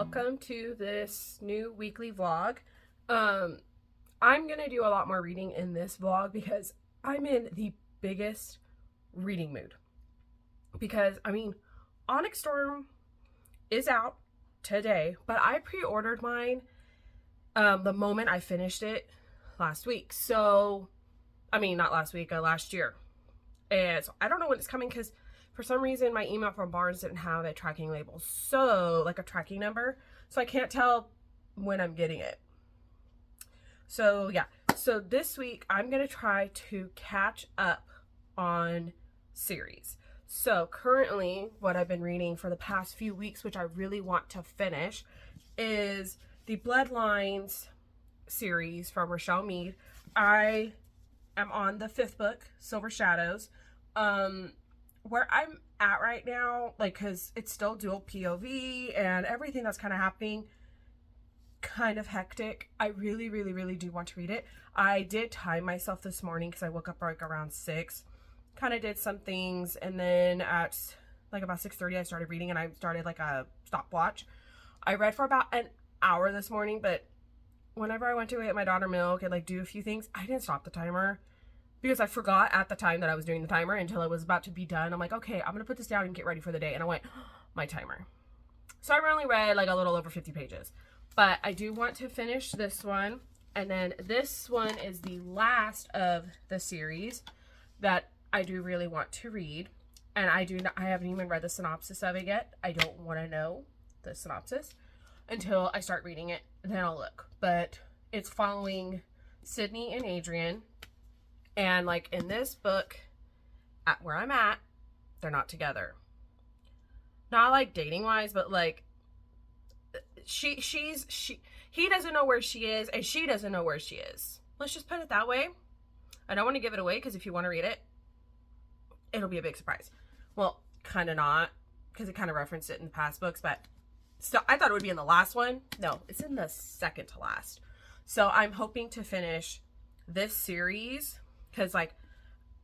welcome to this new weekly vlog. I'm gonna do a lot more reading in this vlog because I'm in the biggest reading mood. Because, Onyx Storm is out today, but I pre-ordered mine the moment I finished it last week. So, not last week, last year. And so I don't know when it's coming because for some reason my email from Barnes didn't have a tracking label. So, like a tracking number. So I can't tell when I'm getting it. So, yeah. So this week I'm going to try to catch up on series. So currently what I've been reading for the past few weeks, which I really want to finish, is the Bloodlines series from Rochelle Mead. I am on the 5th book, Silver Shadows. Where I'm at right now, because it's still dual POV and everything that's kind of happening, kind of hectic. I really, really, really do want to read it. I did time myself this morning because I woke up around 6. Kind of did some things, and then at about 6:30 I started reading, and I started a stopwatch. I read for about an hour this morning, but whenever I went to get my daughter milk and do a few things, I didn't stop the timer because I forgot at the time that I was doing the timer until I was about to be done. I'm like, okay, I'm gonna put this down and get ready for the day, and I went, oh, my timer. So I only read a little over 50 pages, but I do want to finish this one, and then this one is the last of the series that I do really want to read, and I haven't even read the synopsis of it yet. I don't want to know the synopsis until I start reading it, and then I'll look. But it's following Sydney and Adrian, and in this book, at where I'm at, they're not together. Not dating wise, but he doesn't know where she is, and she doesn't know where she is. Let's just put it that way. I don't want to give it away because if you want to read it, it'll be a big surprise. Well, kind of not, because it kind of referenced it in the past books, but still, I thought it would be in the last one. No, it's in the second to last. So I'm hoping to finish this series because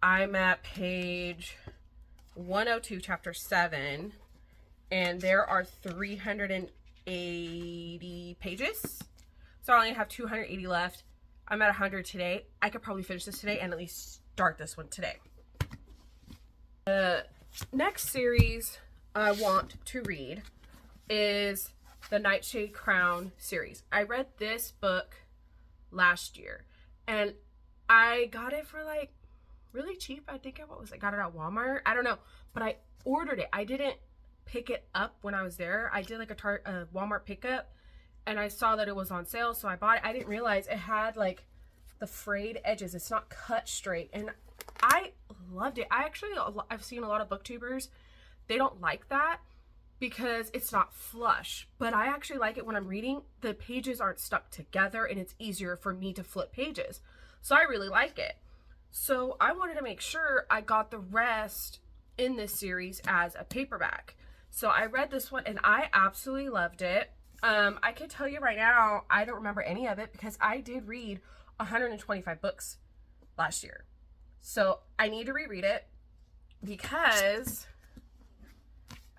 I'm at page 102, chapter 7, and there are 380 pages. So I only have 280 left. I'm at 100 today. I could probably finish this today and at least start this one today. The next series I want to read is the Nightshade Crown series. I read this book last year, and I got it for really cheap. I think I got it at Walmart. I don't know, but I ordered it. I didn't pick it up when I was there. I did a Walmart pickup, and I saw that it was on sale, so I bought it. I didn't realize it had the frayed edges. It's not cut straight, and I loved it. I've seen a lot of booktubers, they don't like that because it's not flush, but I actually like it when I'm reading. The pages aren't stuck together and it's easier for me to flip pages, so I really like it. So I wanted to make sure I got the rest in this series as a paperback. So I read this one and I absolutely loved it. I can tell you right now, I don't remember any of it because I did read 125 books last year. So I need to reread it because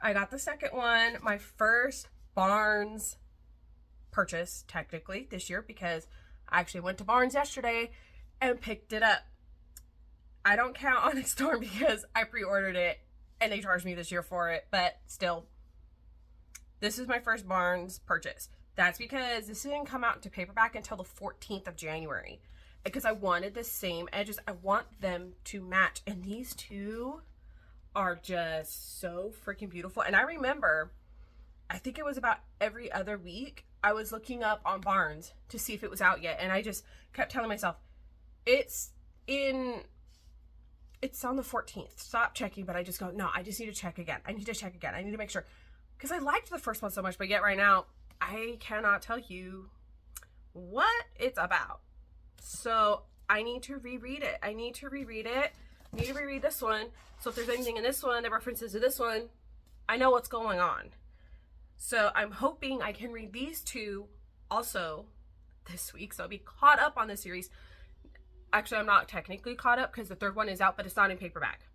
I got the second one, my first Barnes purchase technically this year, because I actually went to Barnes yesterday and picked it up. I don't count Onyx Storm because I pre-ordered it and they charged me this year for it, but still, this is my first Barnes purchase. That's because this didn't come out into paperback until the 14th of January. Because I wanted the same edges. I want them to match. And these two are just so freaking beautiful. And I remember, I think it was about every other week, I was looking up on Barnes to see if it was out yet. And I just kept telling myself, it's on the 14th. Stop checking. But I just go, no, I just need to check again. I need to check again. I need to make sure. Because I liked the first one so much. But yet right now, I cannot tell you what it's about. So I need to reread it. I need to reread this one. So if there's anything in this one that references to this one, I know what's going on. So I'm hoping I can read these two also this week. So I'll be caught up on the series. Actually, I'm not technically caught up because the third one is out, but it's not in paperback.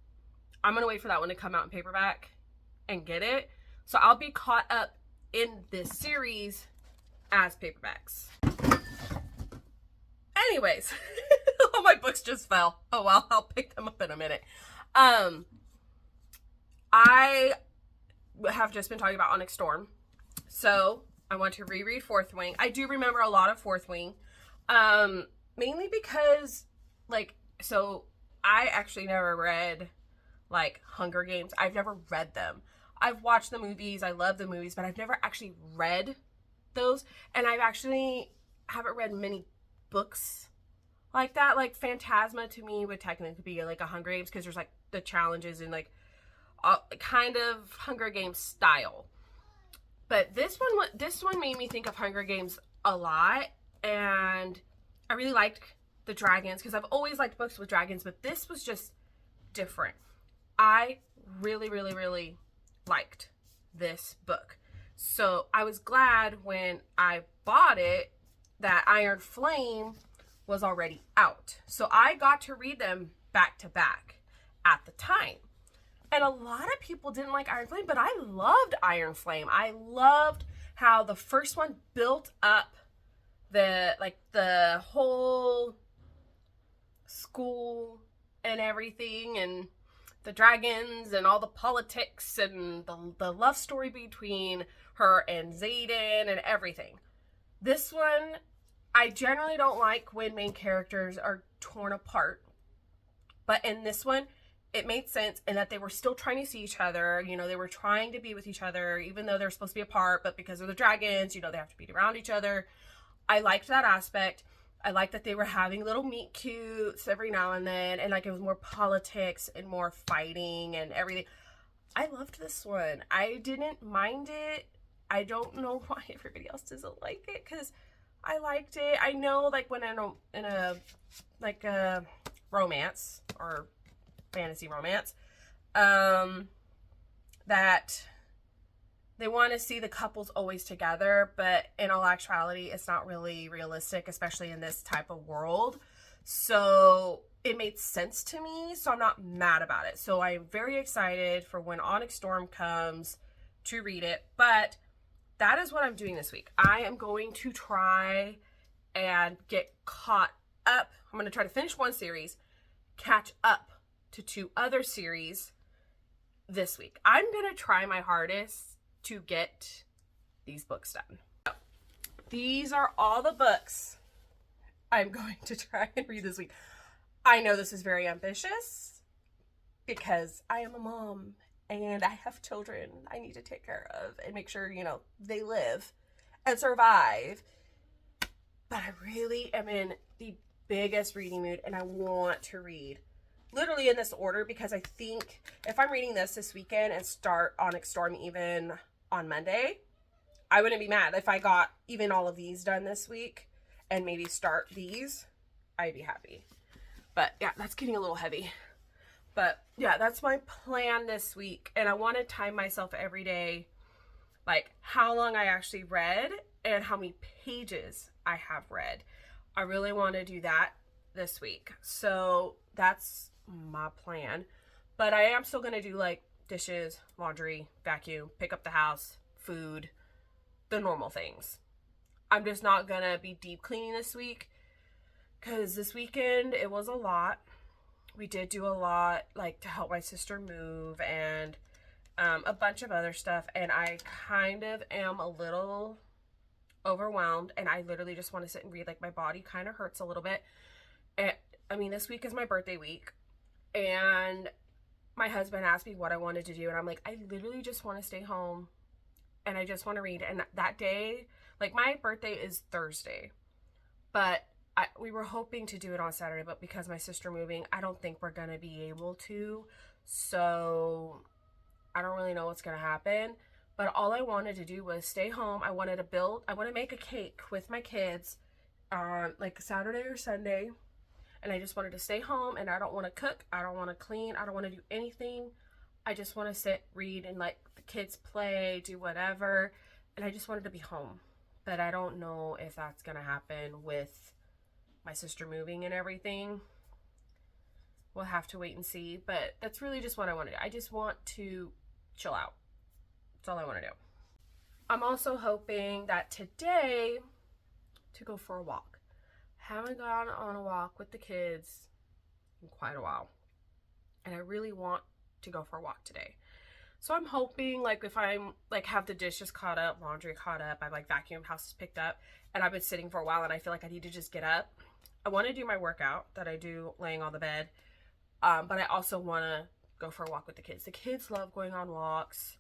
I'm going to wait for that one to come out in paperback and get it. So I'll be caught up in this series as paperbacks. Anyways, all my books just fell. Oh well, I'll pick them up in a minute. I have just been talking about Onyx Storm, so I want to reread Fourth Wing. I do remember a lot of Fourth Wing, mainly because, like, so I actually never read, like, Hunger Games. I've never read them. I've watched the movies. I love the movies, but I've never actually read those. And I've actually haven't read many books like that. Like, Phantasma to me would technically be like a Hunger Games, because there's, like, the challenges and, like, kind of Hunger Games style. But this one made me think of Hunger Games a lot, and I really liked the dragons, because I've always liked books with dragons, but this was just different. I really, really, really liked this book. So I was glad when I bought it that Iron Flame was already out. So I got to read them back to back at the time. And a lot of people didn't like Iron Flame, but I loved Iron Flame. I loved how the first one built up the whole school and everything, and the dragons and all the politics and the love story between her and Xaden and everything. This one, I generally don't like when main characters are torn apart. But in this one, it made sense in that they were still trying to see each other. You know, they were trying to be with each other, even though they're supposed to be apart, but because of the dragons, you know, they have to be around each other. I liked that aspect. I liked that they were having little meet cutes every now and then, and like it was more politics and more fighting and everything. I loved this one. I didn't mind it. I don't know why everybody else doesn't like it, because I liked it. I know, like, when in a romance or fantasy romance, that they want to see the couples always together, but in all actuality, it's not really realistic, especially in this type of world. So it made sense to me, so I'm not mad about it. So I'm very excited for when Onyx Storm comes to read it, but that is what I'm doing this week. I am going to try and get caught up. I'm going to try to finish one series, catch up to 2 other series this week. I'm going to try my hardest to get these books done. These are all the books I'm going to try and read this week. I know this is very ambitious because I am a mom and I have children I need to take care of and make sure, you know, they live and survive. But I really am in the biggest reading mood, and I want to read literally in this order, because I think if I'm reading this weekend and start Onyx Storm even on Monday, I wouldn't be mad if I got even all of these done this week and maybe start these. I'd be happy. But yeah, that's getting a little heavy. But yeah, that's my plan this week. And I want to time myself every day, like how long I actually read and how many pages I have read. I really want to do that this week. So that's my plan. But I am still going to do like dishes, laundry, vacuum, pick up the house, food, the normal things. I'm just not going to be deep cleaning this week, because this weekend it was a lot. We did do a lot, like to help my sister move and a bunch of other stuff, and I kind of am a little overwhelmed, and I literally just want to sit and read. Like, my body kind of hurts a little bit. And I mean, this week is my birthday week, and my husband asked me what I wanted to do, and I'm like, I literally just want to stay home and I just want to read. And that day, like, my birthday is Thursday, but we were hoping to do it on Saturday, but because my sister moving, I don't think we're gonna be able to. So I don't really know what's gonna happen. But all I wanted to do was stay home. I want to make a cake with my kids on like Saturday or Sunday. And I just wanted to stay home, and I don't want to cook. I don't want to clean. I don't want to do anything. I just want to sit, read, and like the kids play, do whatever. And I just wanted to be home. But I don't know if that's going to happen with my sister moving and everything. We'll have to wait and see. But that's really just what I want to do. I just want to chill out. That's all I want to do. I'm also hoping that today to go for a walk. Haven't gone on a walk with the kids in quite a while. And I really want to go for a walk today. So I'm hoping, like, if I'm like have the dishes caught up, laundry caught up, I've like vacuumed, houses picked up, and I've been sitting for a while and I feel like I need to just get up. I want to do my workout that I do laying on the bed. But I also want to go for a walk with the kids. The kids love going on walks.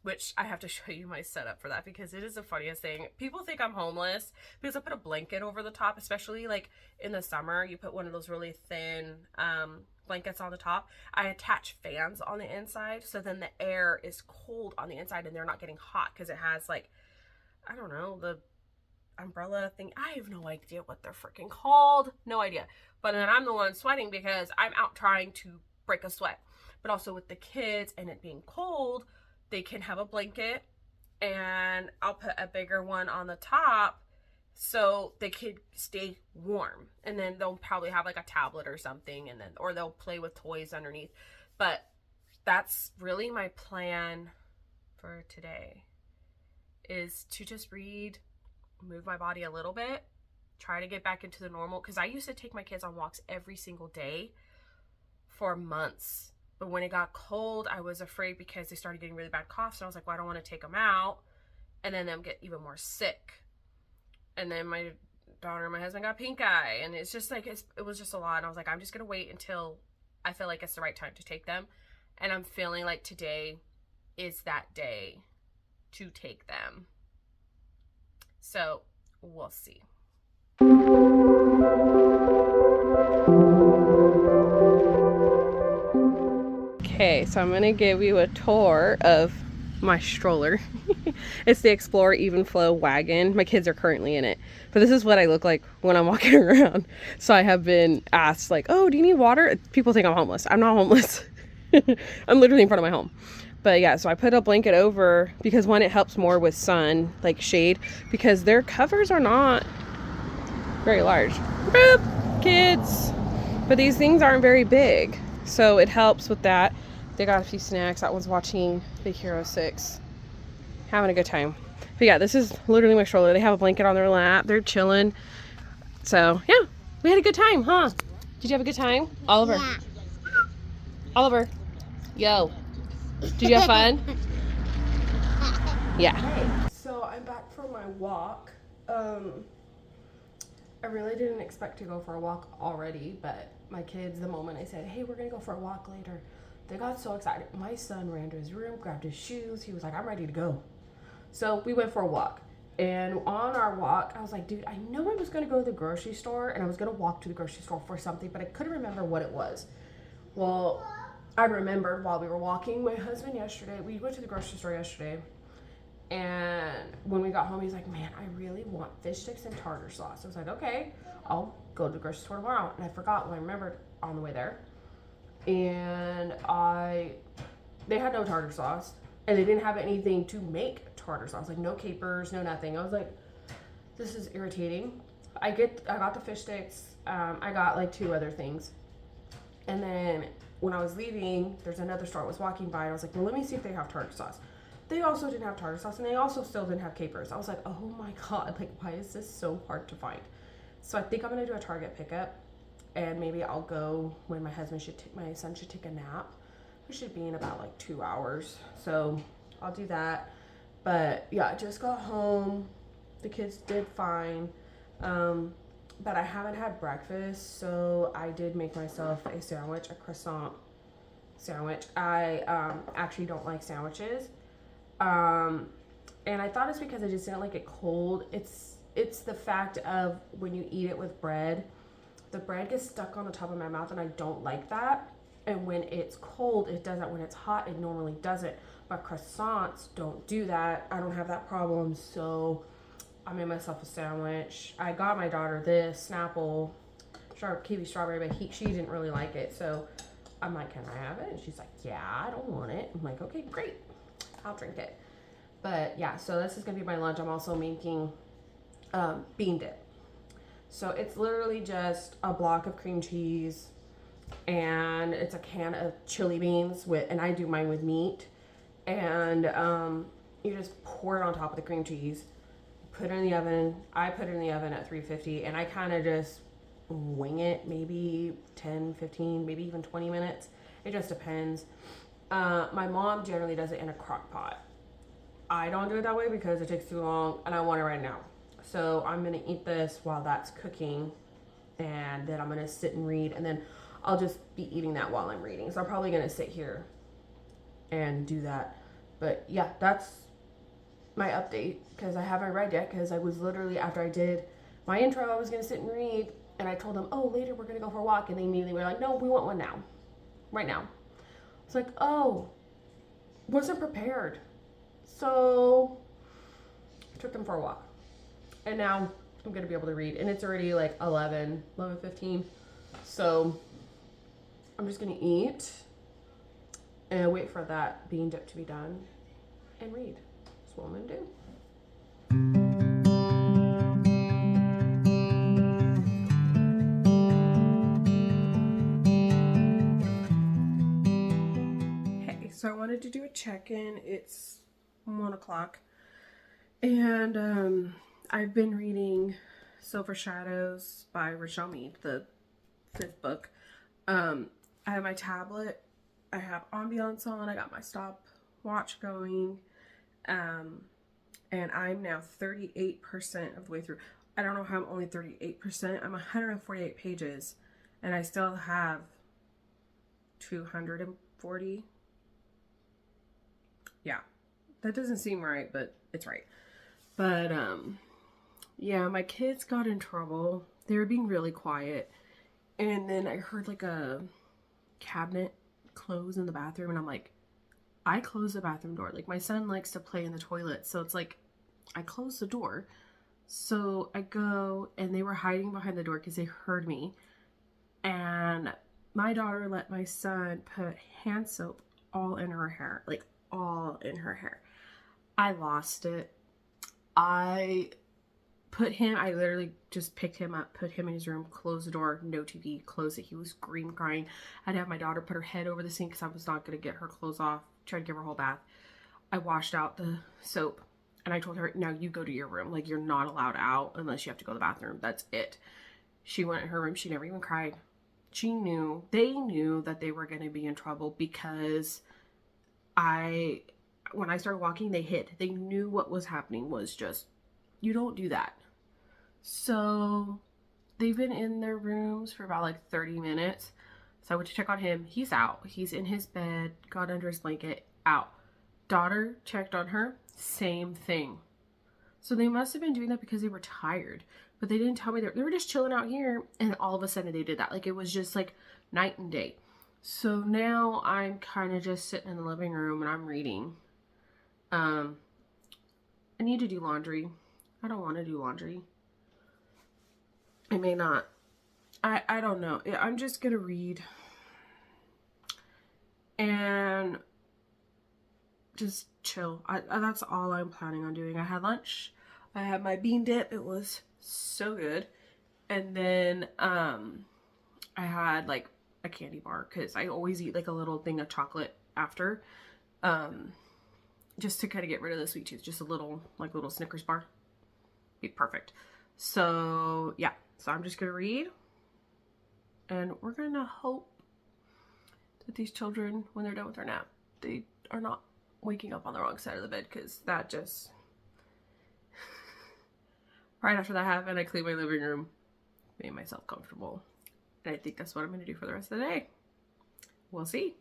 Which I have to show you my setup for that because it is the funniest thing. People think I'm homeless because I put a blanket over the top, especially like in the summer. You put one of those really thin blankets on the top. I attach fans on the inside so then the air is cold on the inside and they're not getting hot because it has like, I don't know, the umbrella thing. I have no idea what they're freaking called. No idea. But then I'm the one sweating because I'm out trying to break a sweat. But also with the kids and it being cold, they can have a blanket and I'll put a bigger one on the top so they could stay warm. And then they'll probably have like a tablet or something and then or they'll play with toys underneath. But that's really my plan for today is to just read, move my body a little bit, try to get back into the normal because I used to take my kids on walks every single day for months. But when it got cold, I was afraid because they started getting really bad coughs. And I was like, well, I don't want to take them out and then them get even more sick. And then my daughter and my husband got pink eye. And it's just like, it was just a lot. And I was like, I'm just going to wait until I feel like it's the right time to take them. And I'm feeling like today is that day to take them. So we'll see. Okay, so I'm gonna give you a tour of my stroller. It's the Explorer Even Flow wagon. My kids are currently in it, but this is what I look like when I'm walking around. So I have been asked like, oh, do you need water? People think I'm homeless. I'm not homeless. I'm literally in front of my home. But yeah, so I put a blanket over because one, it helps more with sun, like shade, because their covers are not very large. Boop, kids. But these things aren't very big. So it helps with that. They got a few snacks. That one's watching Big Hero 6. Having a good time. But yeah, this is literally my stroller. They have a blanket on their lap. They're chilling. So yeah, we had a good time, huh? Did you have a good time? Oliver. Yeah. Oliver. Yo. Did you have fun? Yeah. Hey, so I'm back from my walk. I really didn't expect to go for a walk already, but my kids, the moment I said, hey, we're gonna go for a walk later, they got so excited. My son ran to his room, grabbed his shoes. He was like, I'm ready to go. So we went for a walk. And on our walk, I was like, dude, I know I was gonna go to the grocery store and I was gonna walk to the grocery store for something, but I couldn't remember what it was. Well, I remembered while we were walking. My husband yesterday, we went to the grocery store yesterday, and when we got home, he's like, man, I really want fish sticks and tartar sauce. I was like, okay, I'll go to the grocery store tomorrow. And I forgot when I remembered on the way there. And they had no tartar sauce, and they didn't have anything to make tartar sauce, like no capers, no nothing. I was like, this is irritating. I got the fish sticks. I got like 2 other things. And then when I was leaving, there's another store I was walking by, and I was like, well, let me see if they have tartar sauce. They also didn't have tartar sauce, and they also still didn't have capers. I was like, oh my God, like, why is this so hard to find? So I think I'm gonna do a Target pickup, and maybe I'll go when my son should take a nap. We should be in about like 2 hours. So I'll do that. But yeah, I just got home. The kids did fine. But I haven't had breakfast, so I did make myself a sandwich, a croissant sandwich. I actually don't like sandwiches. And I thought it's because I just didn't like it cold. It's the fact of when you eat it with bread, the bread gets stuck on the top of my mouth, and I don't like that. And when it's cold, it does that. When it's hot, it normally doesn't. But croissants don't do that. I don't have that problem, so I made myself a sandwich. I got my daughter this Snapple kiwi strawberry, but she didn't really like it. So I'm like, can I have it? And she's like, yeah, I don't want it. I'm like, okay, great. I'll drink it. But yeah, so this is gonna be my lunch. I'm also making bean dip. So it's literally just a block of cream cheese, and it's a can of chili beans and I do mine with meat. And You just pour it on top of the cream cheese, put it in the oven. I put it in the oven at 350, and I kind of just wing it, maybe 10, 15, maybe even 20 minutes. It just depends. My mom generally does it in a crock pot. I don't do it that way because it takes too long and I want it right now. So I'm gonna eat this while that's cooking, and then I'm gonna sit and read, and then I'll just be eating that while I'm reading. So I'm probably gonna sit here and do that. But yeah, that's my update, because I haven't read yet, because I was literally, after I did my intro, I was gonna sit and read, and I told them, oh, later we're gonna go for a walk, and they immediately were like, no, we want one now, right now. It's like, oh, wasn't prepared. So I took them for a walk, and now I'm gonna be able to read, and it's already like 11:15. So I'm just gonna eat and wait for that bean dip to be done and read. That's what I'm gonna do. Hey, so I wanted to do a check-in. It's 1 o'clock, and I've been reading Silver Shadows by Rochelle Mead, the 5th book. I have my tablet, I have ambiance on, I got my stopwatch going, and I'm now 38% of the way through. I don't know how I'm only 38%. I'm 148 pages, and I still have 240. Yeah, that doesn't seem right, but it's right. But yeah, my kids got in trouble. They were being really quiet, and then I heard like a cabinet close in the bathroom, and I'm like, I closed the bathroom door. Like, my son likes to play in the toilet, so it's like I closed the door. So I go, and they were hiding behind the door because they heard me, and my daughter let my son put hand soap all in her hair, like all in her hair. I lost it. I literally just picked him up, put him in his room, closed the door, no TV, closed it. He was screaming, crying. I had to have my daughter put her head over the sink because I was not going to get her clothes off, tried to give her a whole bath. I washed out the soap, and I told her, now you go to your room. Like, you're not allowed out unless you have to go to the bathroom. That's it. She went in her room. She never even cried. They knew that they were going to be in trouble because when I started walking, they hid. They knew what was happening was just, you don't do that. So they've been in their rooms for about like 30 minutes. So I went to check on him. He's out. He's in his bed, got under his blanket, out. Daughter checked on her, same thing. So they must have been doing that because they were tired. But they didn't tell me. They were just chilling out here, and all of a sudden they did that. Like, it was just like night and day. So now I'm kind of just sitting in the living room and I'm reading. I need to do laundry. I don't want to do laundry. I may not. I don't know. I'm just going to read and just chill. That's all I'm planning on doing. I had lunch. I had my bean dip. It was so good. And then I had like a candy bar because I always eat like a little thing of chocolate after. Just to kind of get rid of the sweet tooth. Just a little Snickers bar. Be perfect. So yeah. So I'm just going to read. And we're going to hope that these children, when they're done with their nap, they are not waking up on the wrong side of the bed, because that just... Right after that happened, I cleaned my living room, made myself comfortable. And I think that's what I'm going to do for the rest of the day. We'll see.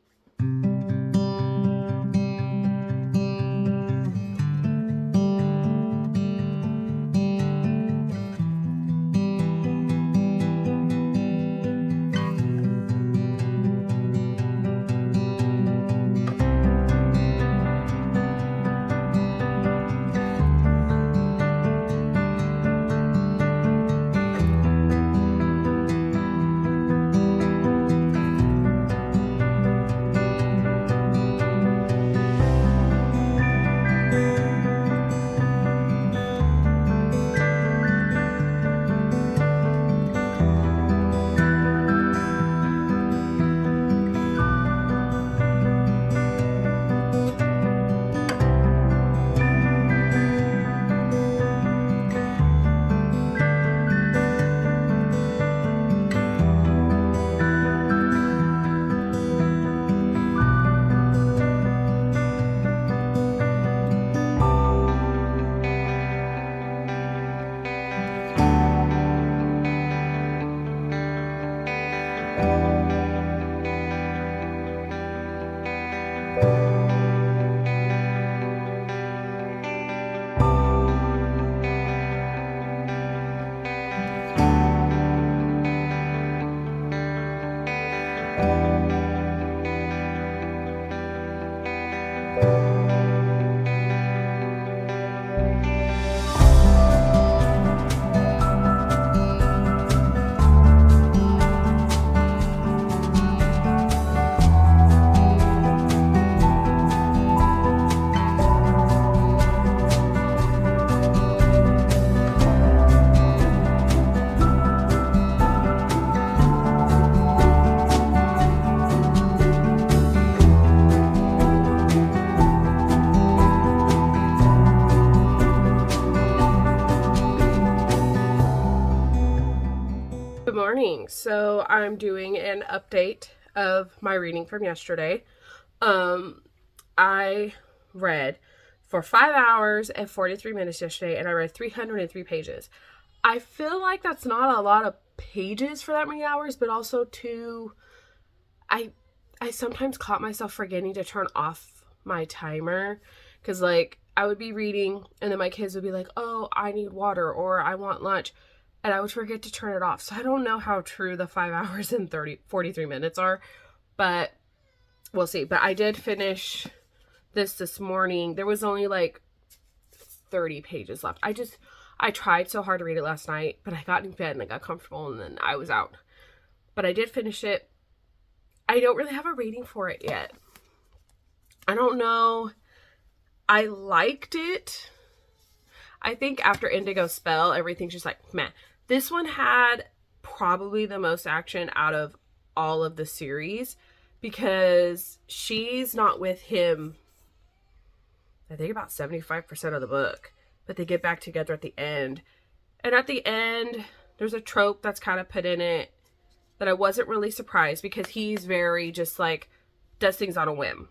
things. So I'm doing an update of my reading from yesterday. I read for 5 hours and 43 minutes yesterday, and I read 303 pages. I feel like that's not a lot of pages for that many hours, but also too, I sometimes caught myself forgetting to turn off my timer, because like I would be reading and then my kids would be like, oh, I need water or I want lunch, and I would forget to turn it off. So I don't know how true the 5 hours and 43 minutes are, but we'll see. But I did finish this morning. There was only like 30 pages left. I tried so hard to read it last night, but I got in bed and I got comfortable and then I was out. But I did finish it. I don't really have a rating for it yet. I don't know. I liked it. I think after Indigo Spell, everything's just like, meh. This one had probably the most action out of all of the series, because she's not with him, I think, about 75% of the book. But they get back together at the end. And at the end, there's a trope that's kind of put in it that I wasn't really surprised, because he's very just like, does things on a whim.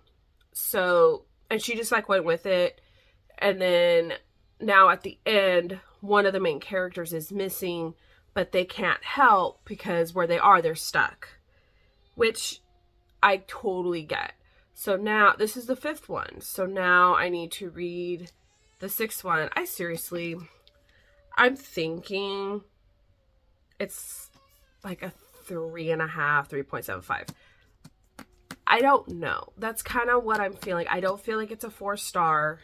So, and she just like went with it. And then now at the end, one of the main characters is missing, but they can't help because where they are, they're stuck, which I totally get. So now this is the 5th one. So now I need to read the 6th one. I'm thinking it's like a 3.5, 3.75. I don't know. That's kind of what I'm feeling. I don't feel like it's a 4-star.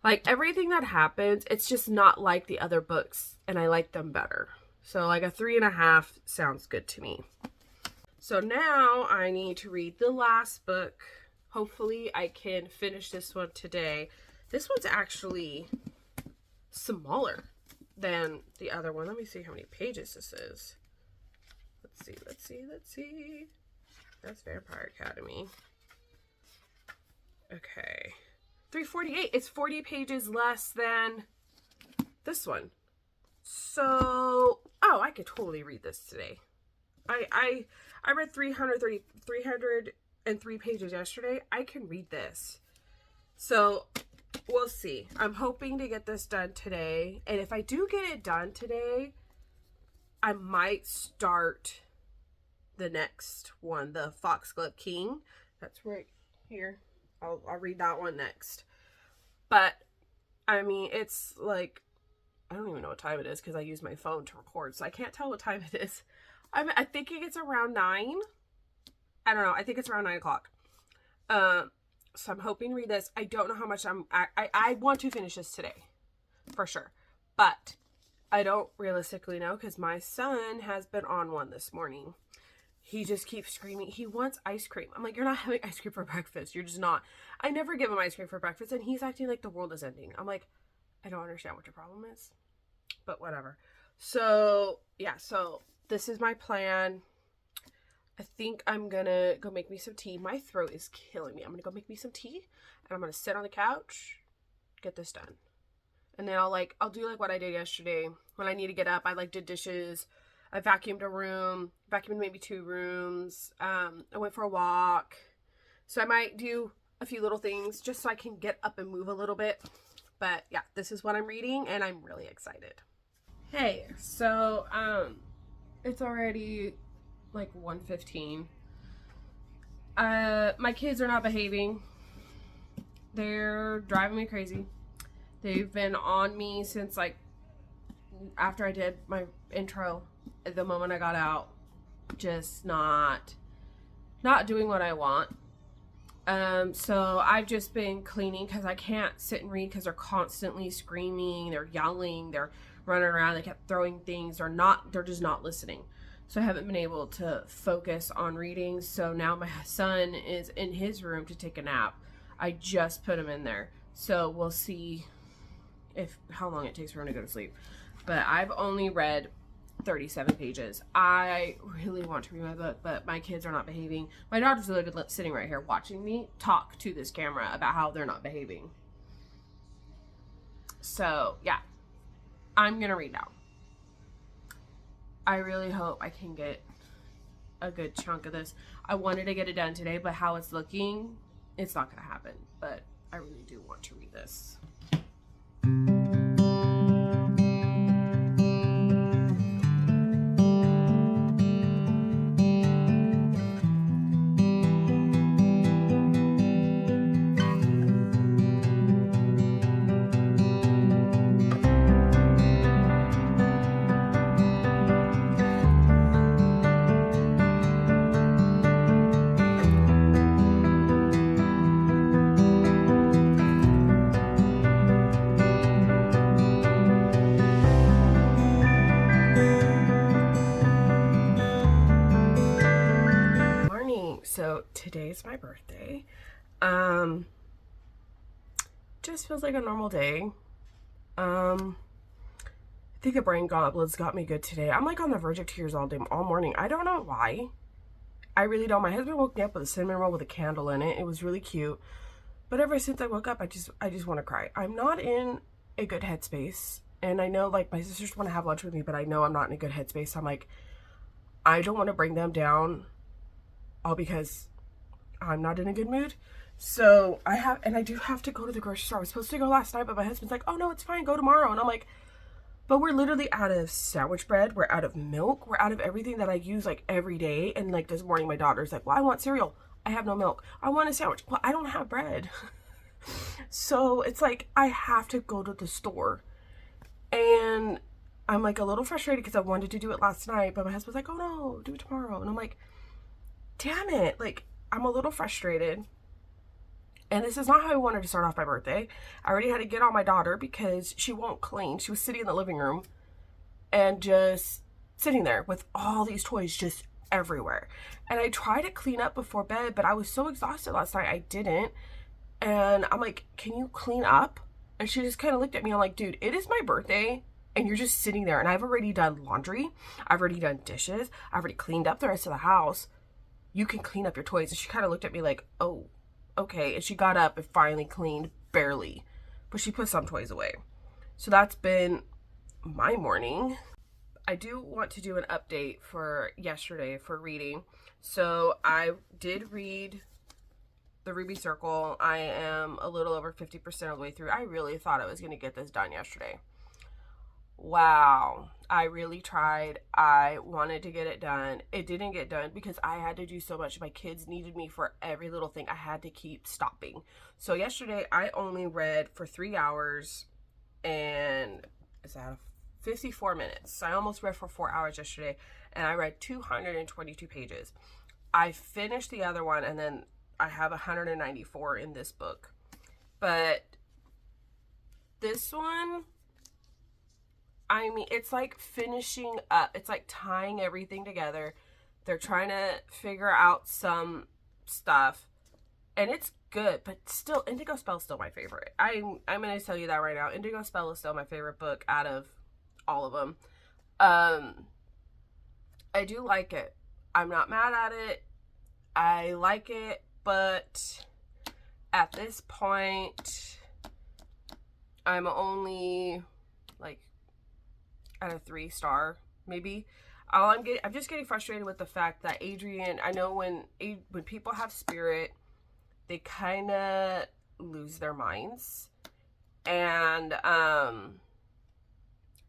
Like, everything that happens, it's just not like the other books, and I like them better. So like a 3.5 sounds good to me. So now I need to read the last book. Hopefully I can finish this one today. This one's actually smaller than the other one. Let me see how many pages this is. Let's see. That's Vampire Academy. Okay. 348. It's 40 pages less than this one. So, oh, I could totally read this today. I read 303 pages yesterday. I can read this. So, we'll see. I'm hoping to get this done today. And if I do get it done today, I might start the next one, the Foxglove King. That's right here. I'll read that one next. But, I mean, it's like, I don't even know what time it is because I use my phone to record, so I can't tell what time it is. I'm thinking it's around 9. I don't know. I think it's around 9 o'clock. So I'm hoping to read this. I don't know how much I want to finish this today, for sure. But I don't realistically know because my son has been on one this morning. He just keeps screaming. He wants ice cream. I'm like, you're not having ice cream for breakfast. You're just not. I never give him ice cream for breakfast, and he's acting like the world is ending. I'm like, I don't understand what your problem is, but whatever. So, yeah, so this is my plan. I think I'm gonna go make me some tea. My throat is killing me. I'm gonna go make me some tea, and I'm gonna sit on the couch, get this done. And then I'll do like what I did yesterday. When I need to get up, I did dishes. I vacuumed a room, vacuumed maybe 2 rooms. I went for a walk. So I might do a few little things just so I can get up and move a little bit. But yeah, this is what I'm reading and I'm really excited. Hey, so it's already like 1:15. My kids are not behaving. They're driving me crazy. They've been on me since like after I did my intro. At the moment I got out, just not doing what I want. So I've just been cleaning because I can't sit and read because they're constantly screaming, they're yelling, they're running around, they kept throwing things, they're just not listening. So I haven't been able to focus on reading. So now my son is in his room to take a nap. I just put him in there. So we'll see how long it takes for him to go to sleep. But I've only read 37 pages. I really want to read my book, but my kids are not behaving. My daughter's literally sitting right here watching me talk to this camera about how they're not behaving. So, yeah. I'm going to read now. I really hope I can get a good chunk of this. I wanted to get it done today, but how it's looking, it's not going to happen. But I really do want to read this. So today's my birthday. Just feels like a normal day. I think the brain goblins got me good today. I'm like on the verge of tears all morning. I don't know why. I really don't. My husband woke me up with a cinnamon roll with a candle in it. It was really cute. But ever since I woke up, I just want to cry. I'm not in a good headspace. And I know like my sisters want to have lunch with me, but I know I'm not in a good headspace. So I'm like, I don't want to bring them down all because I'm not in a good mood. So I do have to go to the grocery store. I was supposed to go last night, but my husband's like, oh no, it's fine, go tomorrow. And I'm like, but we're literally out of sandwich bread. We're out of milk. We're out of everything that I use like every day. And like this morning, my daughter's like, well, I want cereal. I have no milk. I want a sandwich. Well, I don't have bread. So it's like, I have to go to the store. And I'm like a little frustrated because I wanted to do it last night, but my husband's like, oh no, do it tomorrow. And I'm like, damn it. Like, I'm a little frustrated. And this is not how I wanted to start off my birthday. I already had to get on my daughter because she won't clean. She was sitting in the living room and just sitting there with all these toys just everywhere. And I tried to clean up before bed, but I was so exhausted last night, I didn't. And I'm like, can you clean up? And she just kind of looked at me. I'm like, dude, it is my birthday and you're just sitting there. And I've already done laundry. I've already done dishes. I've already cleaned up the rest of the house. You can clean up your toys. And she kind of looked at me like, oh, okay. And she got up and finally cleaned, barely, but she put some toys away. So that's been my morning. I do want to do an update for yesterday for reading. So I did read The Ruby Circle. I am a little over 50% of the way through. I really thought I was going to get this done yesterday. Wow, I really tried. I wanted to get it done. It didn't get done because I had to do so much. My kids needed me for every little thing. I had to keep stopping. So yesterday I only read for 3 hours and is that 54 minutes. So I almost read for 4 hours yesterday and I read 222 pages. I finished the other one and then I have 194 in this book. But this one, I mean, it's like finishing up. It's like tying everything together. They're trying to figure out some stuff. And it's good, but still, Indigo Spell is still my favorite. I'm going to tell you that right now. Indigo Spell is still my favorite book out of all of them. I do like it. I'm not mad at it. I like it, but at this point, I'm only like at a 3-star, maybe. I'm just getting frustrated with the fact that Adrian, I know when people have spirit, they kind of lose their minds. And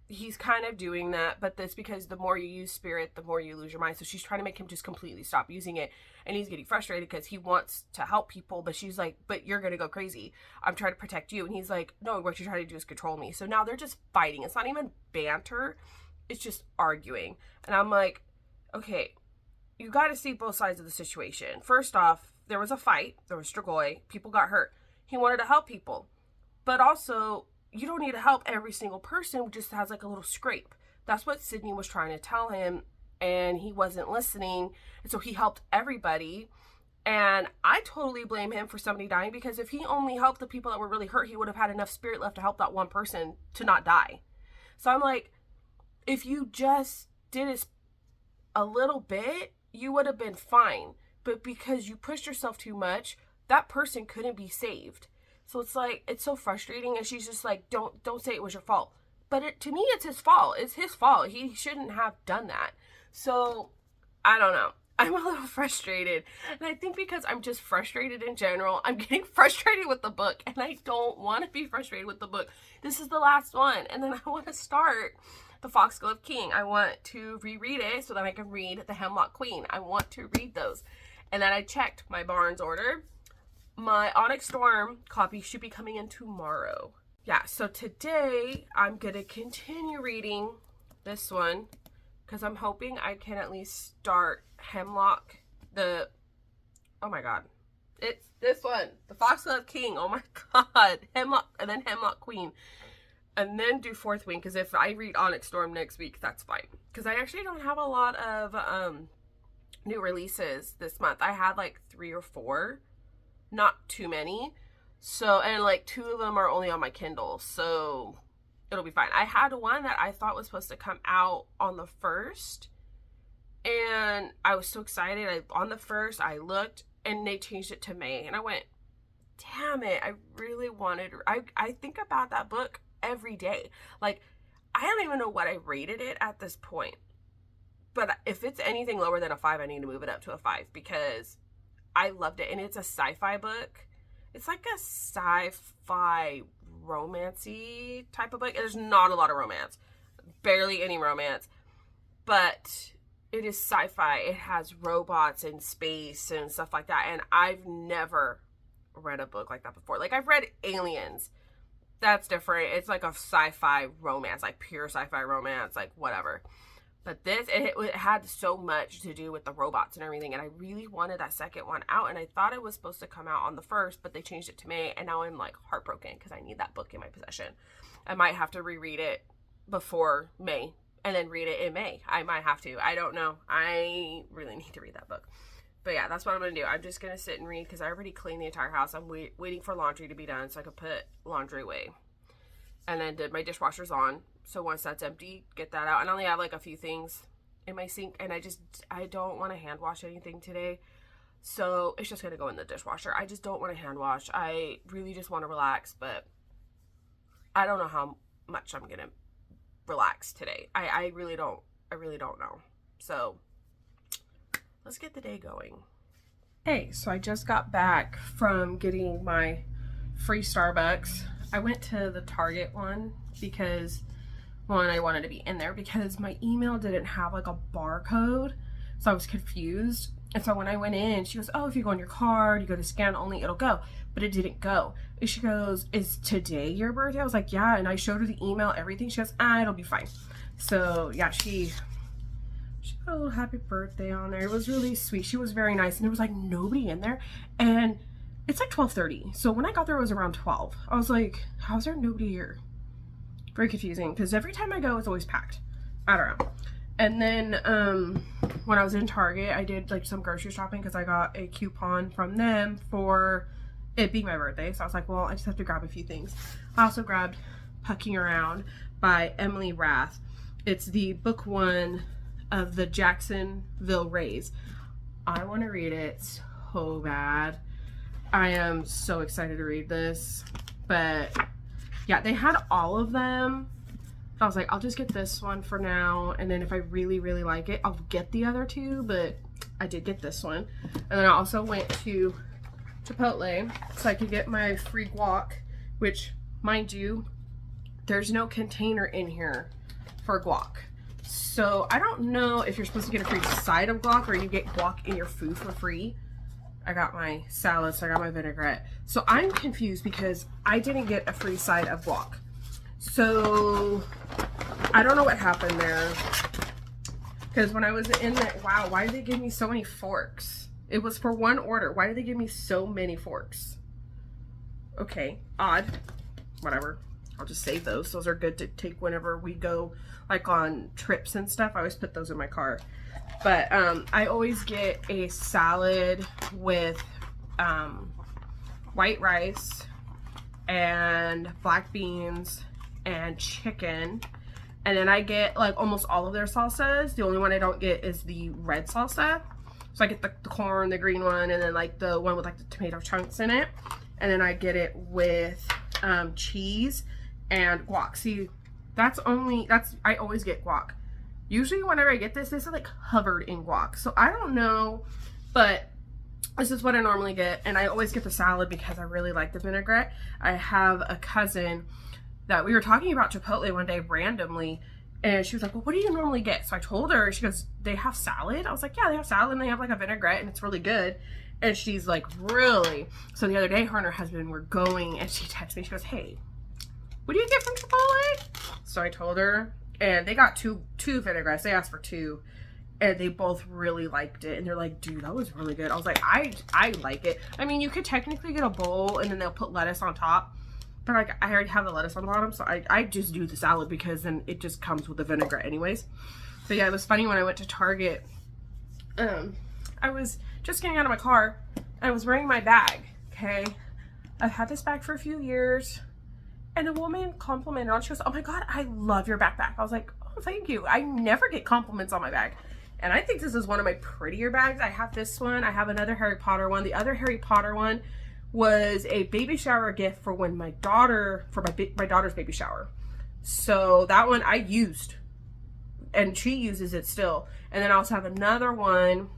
he's kind of doing that, but that's because the more you use spirit, the more you lose your mind. So she's trying to make him just completely stop using it. And he's getting frustrated because he wants to help people, but she's like, but you're going to go crazy. I'm trying to protect you. And he's like, no, what you're trying to do is control me. So now they're just fighting. It's not even banter. It's just arguing. And I'm like, okay, you got to see both sides of the situation. First off, there was a fight. There was Strigoi. People got hurt. He wanted to help people. But also, you don't need to help every single person who just has like a little scrape. That's what Sydney was trying to tell him, and he wasn't listening. And so he helped everybody. And I totally blame him for somebody dying, because if he only helped the people that were really hurt, he would have had enough spirit left to help that one person to not die. So I'm like, if you just did it a little bit, you would have been fine. But because you pushed yourself too much, that person couldn't be saved. So it's like, it's so frustrating. And she's just like, don't say it was your fault. But to me, it's his fault. It's his fault. He shouldn't have done that. So, I don't know. I'm a little frustrated. And I think because I'm just frustrated in general, I'm getting frustrated with the book. And I don't want to be frustrated with the book. This is the last one. And then I want to start The Foxglove King. I want to reread it so that I can read The Hemlock Queen. I want to read those. And then I checked my Barnes order. My Onyx Storm copy should be coming in tomorrow. Yeah, so today I'm going to continue reading this one because I'm hoping I can at least start Hemlock, oh my god, it's this one, The Foxglove King. Oh my god, Hemlock, and then Hemlock Queen, and then do Fourth Wing, because if I read Onyx Storm next week, that's fine, because I actually don't have a lot of new releases this month. I had like 3 or 4, not too many. So, and like 2 of them are only on my Kindle, so it'll be fine. I had one that I thought was supposed to come out on the 1st, and I was so excited. On the 1st, I looked, and they changed it to May, and I went, damn it, I really wanted, I think about that book every day. Like, I don't even know what I rated it at this point, but if it's anything lower than a 5, I need to move it up to a 5, because I loved it, and it's a sci-fi book. It's like a sci-fi romancy type of book. There's not a lot of romance. Barely any romance. But it is sci-fi. It has robots and space and stuff like that. And I've never read a book like that before. Like, I've read Aliens. That's different. It's like a sci-fi romance. Like, pure sci-fi romance. Like, whatever. But this, it had so much to do with the robots and everything, and I really wanted that second one out, and I thought it was supposed to come out on the 1st, but they changed it to May, and now I'm like heartbroken because I need that book in my possession. I might have to reread it before May and then read it in May. I might have to. I don't know. I really need to read that book. But yeah, that's what I'm going to do. I'm just going to sit and read because I already cleaned the entire house. I'm waiting for laundry to be done so I could put laundry away. And then my dishwasher's on. So once that's empty, get that out. And I only have like a few things in my sink. And I don't want to hand wash anything today. So it's just going to go in the dishwasher. I just don't want to hand wash. I really just want to relax. But I don't know how much I'm going to relax today. I really don't know. So let's get the day going. Hey, so I just got back from getting my free Starbucks. I went to the Target one because, one, I wanted to be in there because my email didn't have like a barcode, so I was confused. And so when I went in, she goes, oh, if you go on your card, you go to scan only, it'll go. But it didn't go. And she goes, is today your birthday? I was like, yeah. And I showed her the email, everything. She goes, it'll be fine. So yeah, she put a little happy birthday on there. It was really sweet. She was very nice. And there was like nobody in there. And it's like 12:30. So when I got there, it was around 12. I was like, how's there nobody here? Very confusing because every time I go, it's always packed. I don't know. And then when I was in Target, I did like some grocery shopping because I got a coupon from them for it being my birthday. So I was like, well, I just have to grab a few things. I also grabbed Pucking Around by Emily Rath. It's the book 1 of the Jacksonville Rays. I want to read it so bad. I am so excited to read this. But yeah, they had all of them. I was like, I'll just get this one for now, and then if I really, really like it, I'll get the other 2, but I did get this one. And then I also went to Chipotle so I could get my free guac, which, mind you, there's no container in here for guac. So I don't know if you're supposed to get a free side of guac or you get guac in your food for free. I got my salad, so I got my vinaigrette. So I'm confused because I didn't get a free side of guac. So I don't know what happened there. Because when I was in that, wow, why did they give me so many forks? It was for one order. Why did they give me so many forks? Okay, odd. Whatever. I'll just save those. Those are good to take whenever we go like on trips and stuff. I always put those in my car. But I always get a salad with white rice and black beans and chicken. And then I get like almost all of their salsas. The only one I don't get is the red salsa. So I get the corn, the green one, and then like the one with like the tomato chunks in it. And then I get it with cheese and guac. See, I always get guac. Usually whenever I get this is like covered in guac. So I don't know, but this is what I normally get. And I always get the salad because I really like the vinaigrette. I have a cousin that we were talking about Chipotle one day randomly, and she was like, well, what do you normally get? So I told her, she goes, they have salad? I was like, yeah, they have salad and they have like a vinaigrette and it's really good. And she's like, really? So the other day, her and her husband were going, and she texted me, she goes, hey, what do you get from Chipotle? So I told her, and they got two vinaigrettes. They asked for 2, and they both really liked it. And they're like, dude, that was really good. I was like, I like it. I mean, you could technically get a bowl and then they'll put lettuce on top. But like, I already have the lettuce on the bottom, so I just do the salad because then it just comes with the vinaigrette anyways. So yeah, it was funny when I went to Target. I was just getting out of my car and I was wearing my bag, okay? I've had this bag for a few years, and a woman complimented on it. She goes, oh my God, I love your backpack. I was like, oh, thank you. I never get compliments on my bag. And I think this is one of my prettier bags. I have this one. I have another Harry Potter one. The other Harry Potter one was a baby shower gift for when my daughter's baby shower. So that one I used, and she uses it still. And then I also have another one.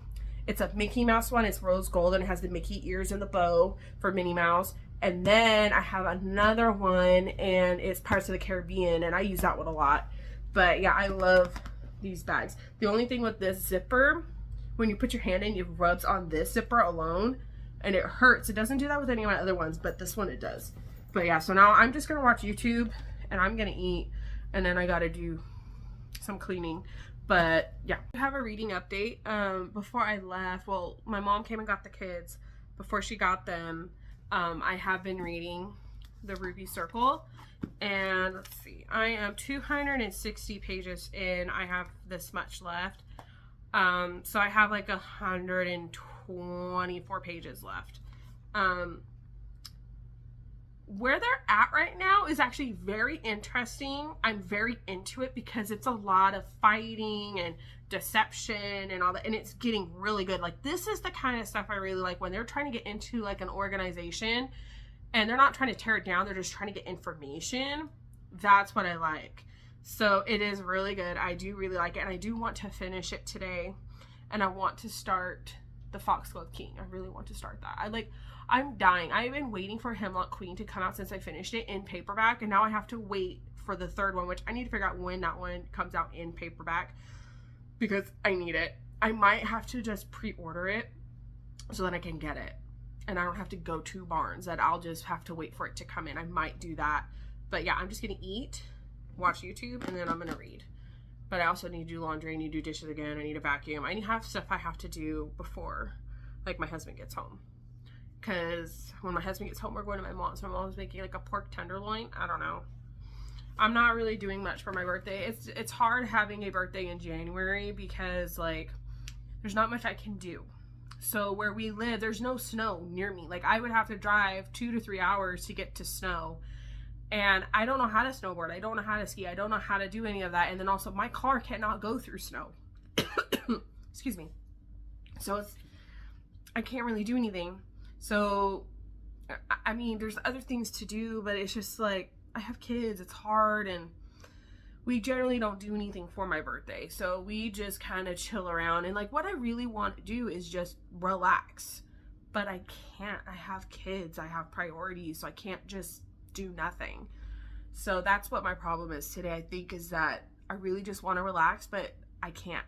It's a Mickey Mouse one. It's rose gold and it has the Mickey ears and the bow for Minnie Mouse. And then I have another one and it's Pirates of the Caribbean, and I use that one a lot. But yeah, I love these bags. The only thing with this zipper, when you put your hand in, it rubs on this zipper alone and it hurts. It doesn't do that with any of my other ones, but this one it does. But yeah, so now I'm just gonna watch YouTube and I'm gonna eat, and then I gotta do some cleaning. But yeah, I have a reading update. Before I left, well, my mom came and got the kids. Before she got them, I have been reading The Ruby Circle, and let's see, I am 260 pages in. I have this much left. So I have like 124 pages left. Where they're at right now is actually very interesting. I'm very into it because it's a lot of fighting and deception and all that, and it's getting really good. Like, this is the kind of stuff I really like, when they're trying to get into like an organization and they're not trying to tear it down, they're just trying to get information. That's what I like. So it is really good. I do really like it, and I do want to finish it today, and I want to start the Foxglove King. I really want to start that. I'm dying. I've been waiting for Hemlock Queen to come out since I finished it in paperback, and now I have to wait for the third one, which I need to figure out when that one comes out in paperback because I need it. I might have to just pre-order it so that I can get it, and I don't have to go to Barnes, that I'll just have to wait for it to come in. I might do that. But yeah, I'm just gonna eat, watch YouTube, and then I'm gonna read. But I also need to do laundry, I need to do dishes again, I need to vacuum. I have stuff I have to do before like my husband gets home. Because when my husband gets home, we're going to my mom's. My mom's making like a pork tenderloin. I don't know. I'm not really doing much for my birthday. It's hard having a birthday in January because like there's not much I can do. So where we live, there's no snow near me. Like, I would have to drive 2 to 3 hours to get to snow. And I don't know how to snowboard. I don't know how to ski. I don't know how to do any of that. And then also my car cannot go through snow. Excuse me. So I can't really do anything. So, I mean, there's other things to do, but it's just like, I have kids, it's hard, and we generally don't do anything for my birthday. So we just kind of chill around, and like, what I really want to do is just relax, but I can't. I have kids, I have priorities, so I can't just do nothing. So that's what my problem is today, I think, is that I really just want to relax, but I can't.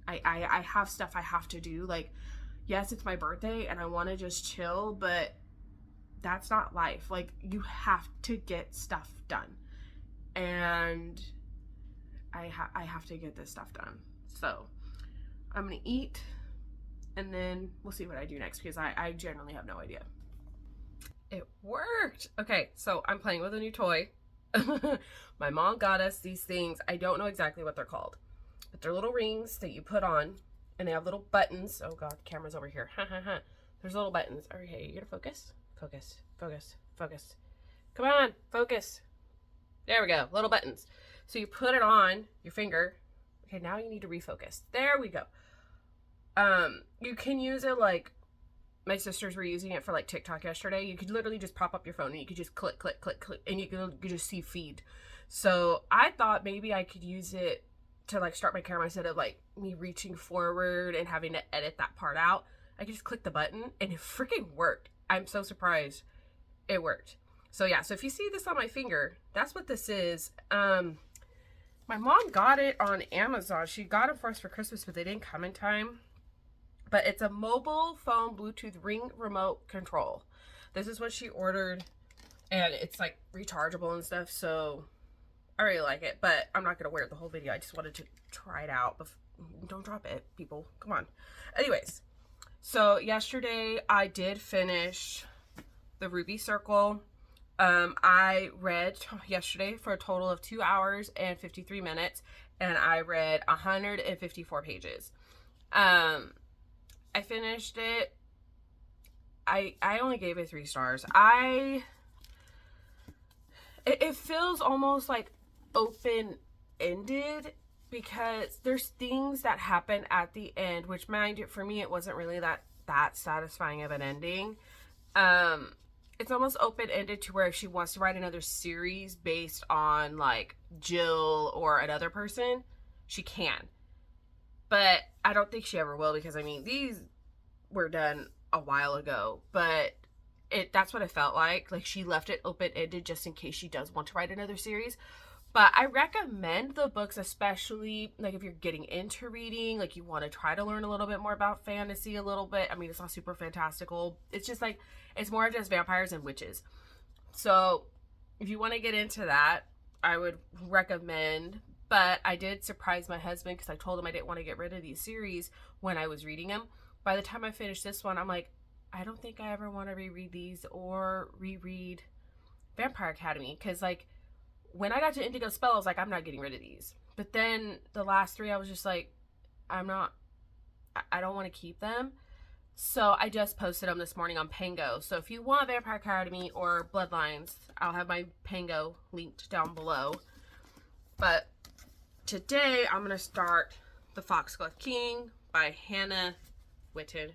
I have stuff I have to do. Like, yes, it's my birthday and I want to just chill, but that's not life. Like, you have to get stuff done, and I have to get this stuff done. So I'm gonna eat, and then we'll see what I do next, because I generally have no idea. It worked. Okay, so I'm playing with a new toy. My mom got us these things. I don't know exactly what they're called, but they're little rings that you put on, and they have little buttons. Oh God, the camera's over here. There's little buttons. Okay, you gonna focus? Focus, focus, focus. Come on, focus. There we go, little buttons. So you put it on your finger. Okay, now you need to refocus. There we go. You can use it like my sisters were using it for like TikTok yesterday. You could literally just pop up your phone and you could just click, click, click, click, and you could just see feed. So I thought maybe I could use it to like start my camera instead of like me reaching forward and having to edit that part out. I could just click the button and it freaking worked. I'm so surprised it worked. So yeah, so if you see this on my finger, that's what this is. My mom got it on Amazon. She got it for us for Christmas, but they didn't come in time. But it's a mobile phone Bluetooth ring remote control. This is what she ordered, and it's like rechargeable and stuff, so I really like it, but I'm not gonna wear it the whole video. I just wanted to try it out. Don't drop it, people. Come on. Anyways, so yesterday I did finish the Ruby Circle. I read yesterday for a total of 2 hours and 53 minutes, and I read 154 pages. I finished it. I only gave it 3 stars. It feels almost like open-ended because there's things that happen at the end, which, mind you, for me it wasn't really that satisfying of an ending. It's almost open-ended to where if she wants to write another series based on like Jill or another person, she can. But I don't think she ever will, because I mean, these were done a while ago, but that's what it felt like. Like, she left it open-ended just in case she does want to write another series. But I recommend the books, especially like if you're getting into reading, like you want to try to learn a little bit more about fantasy a little bit. I mean, it's not super fantastical. It's just like, it's more just vampires and witches. So if you want to get into that, I would recommend. But I did surprise my husband because I told him I didn't want to get rid of these series when I was reading them. By the time I finished this one, I'm like, I don't think I ever want to reread these or reread Vampire Academy. Because, like, when I got to Indigo Spell, I was like, I'm not getting rid of these. But then the last 3, I was just like, I don't want to keep them. So I just posted them this morning on Pango. So if you want Vampire Academy or Bloodlines, I'll have my Pango linked down below. But today, I'm going to start The Foxglove King by Hannah Whitten.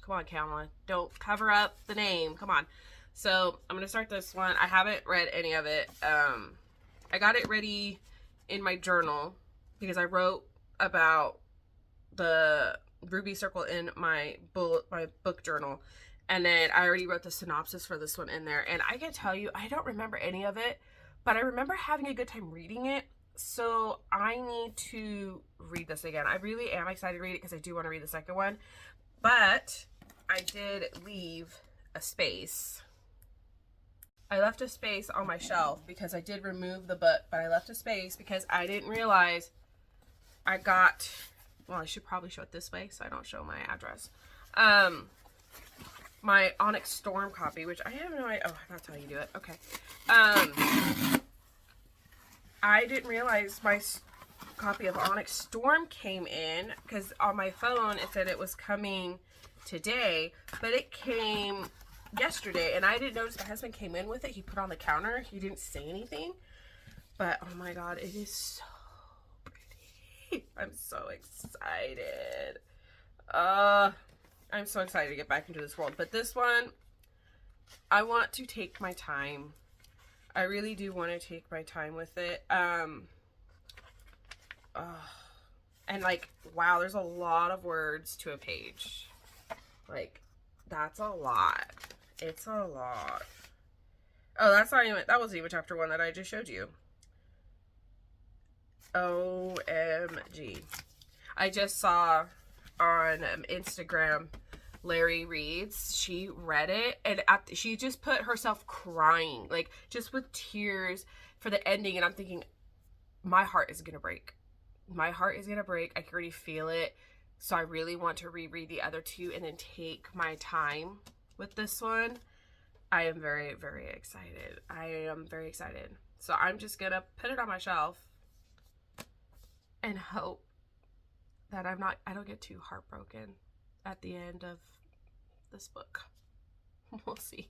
Come on, Kamala. Don't cover up the name. Come on. So, I'm going to start this one. I haven't read any of it. I got it ready in my journal because I wrote about the Ruby Circle in my book journal. And then I already wrote the synopsis for this one in there. And I can tell you, I don't remember any of it, but I remember having a good time reading it. So I need to read this again. I really am excited to read it because I do want to read the second one. But I did leave a space. I left a space on my shelf because I did remove the book, but I left a space because I didn't realize I got, well, I should probably show it this way so I don't show my address. My Onyx Storm copy, which I have no idea. Oh, that's how you do it. Okay. I didn't realize my copy of Onyx Storm came in because on my phone it said it was coming today, but it came yesterday, and I didn't notice. My husband came in with it. He put it on the counter. He didn't say anything, but oh my god, it is so pretty. I'm so excited. I'm so excited to get back into this world. But this one, I want to take my time. I really do want to take my time with it. And like, wow, there's a lot of words to a page. Like, that's a lot. It's a lot. Oh, that's not even, that wasn't even chapter 1 that I just showed you. OMG. I just saw on Instagram, Larry Reads, she read it, and she just put herself crying, like, just with tears for the ending, and I'm thinking, my heart is gonna break. My heart is gonna break. I can already feel it. So I really want to reread the other 2 and then take my time with this one. I am very, very excited. I am very excited. So I'm just gonna put it on my shelf and hope that I don't get too heartbroken at the end of this book. We'll see.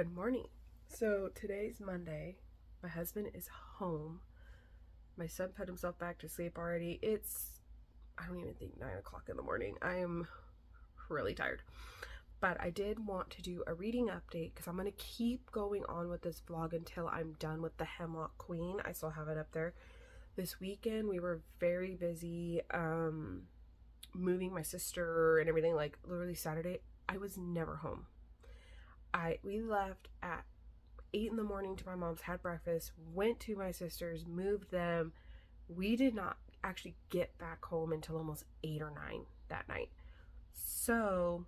Good morning. So today's Monday. My husband is home. My son put himself back to sleep already. It's, I don't even think 9 o'clock in the morning. I am really tired. But I did want to do a reading update because I'm going to keep going on with this vlog until I'm done with the Hemlock Queen. I still have it up there. This weekend we were very busy moving my sister and everything. Like literally Saturday, I was never home. We left at 8 in the morning to my mom's, had breakfast, went to my sister's, moved them. We did not actually get back home until almost 8 or 9 that night. So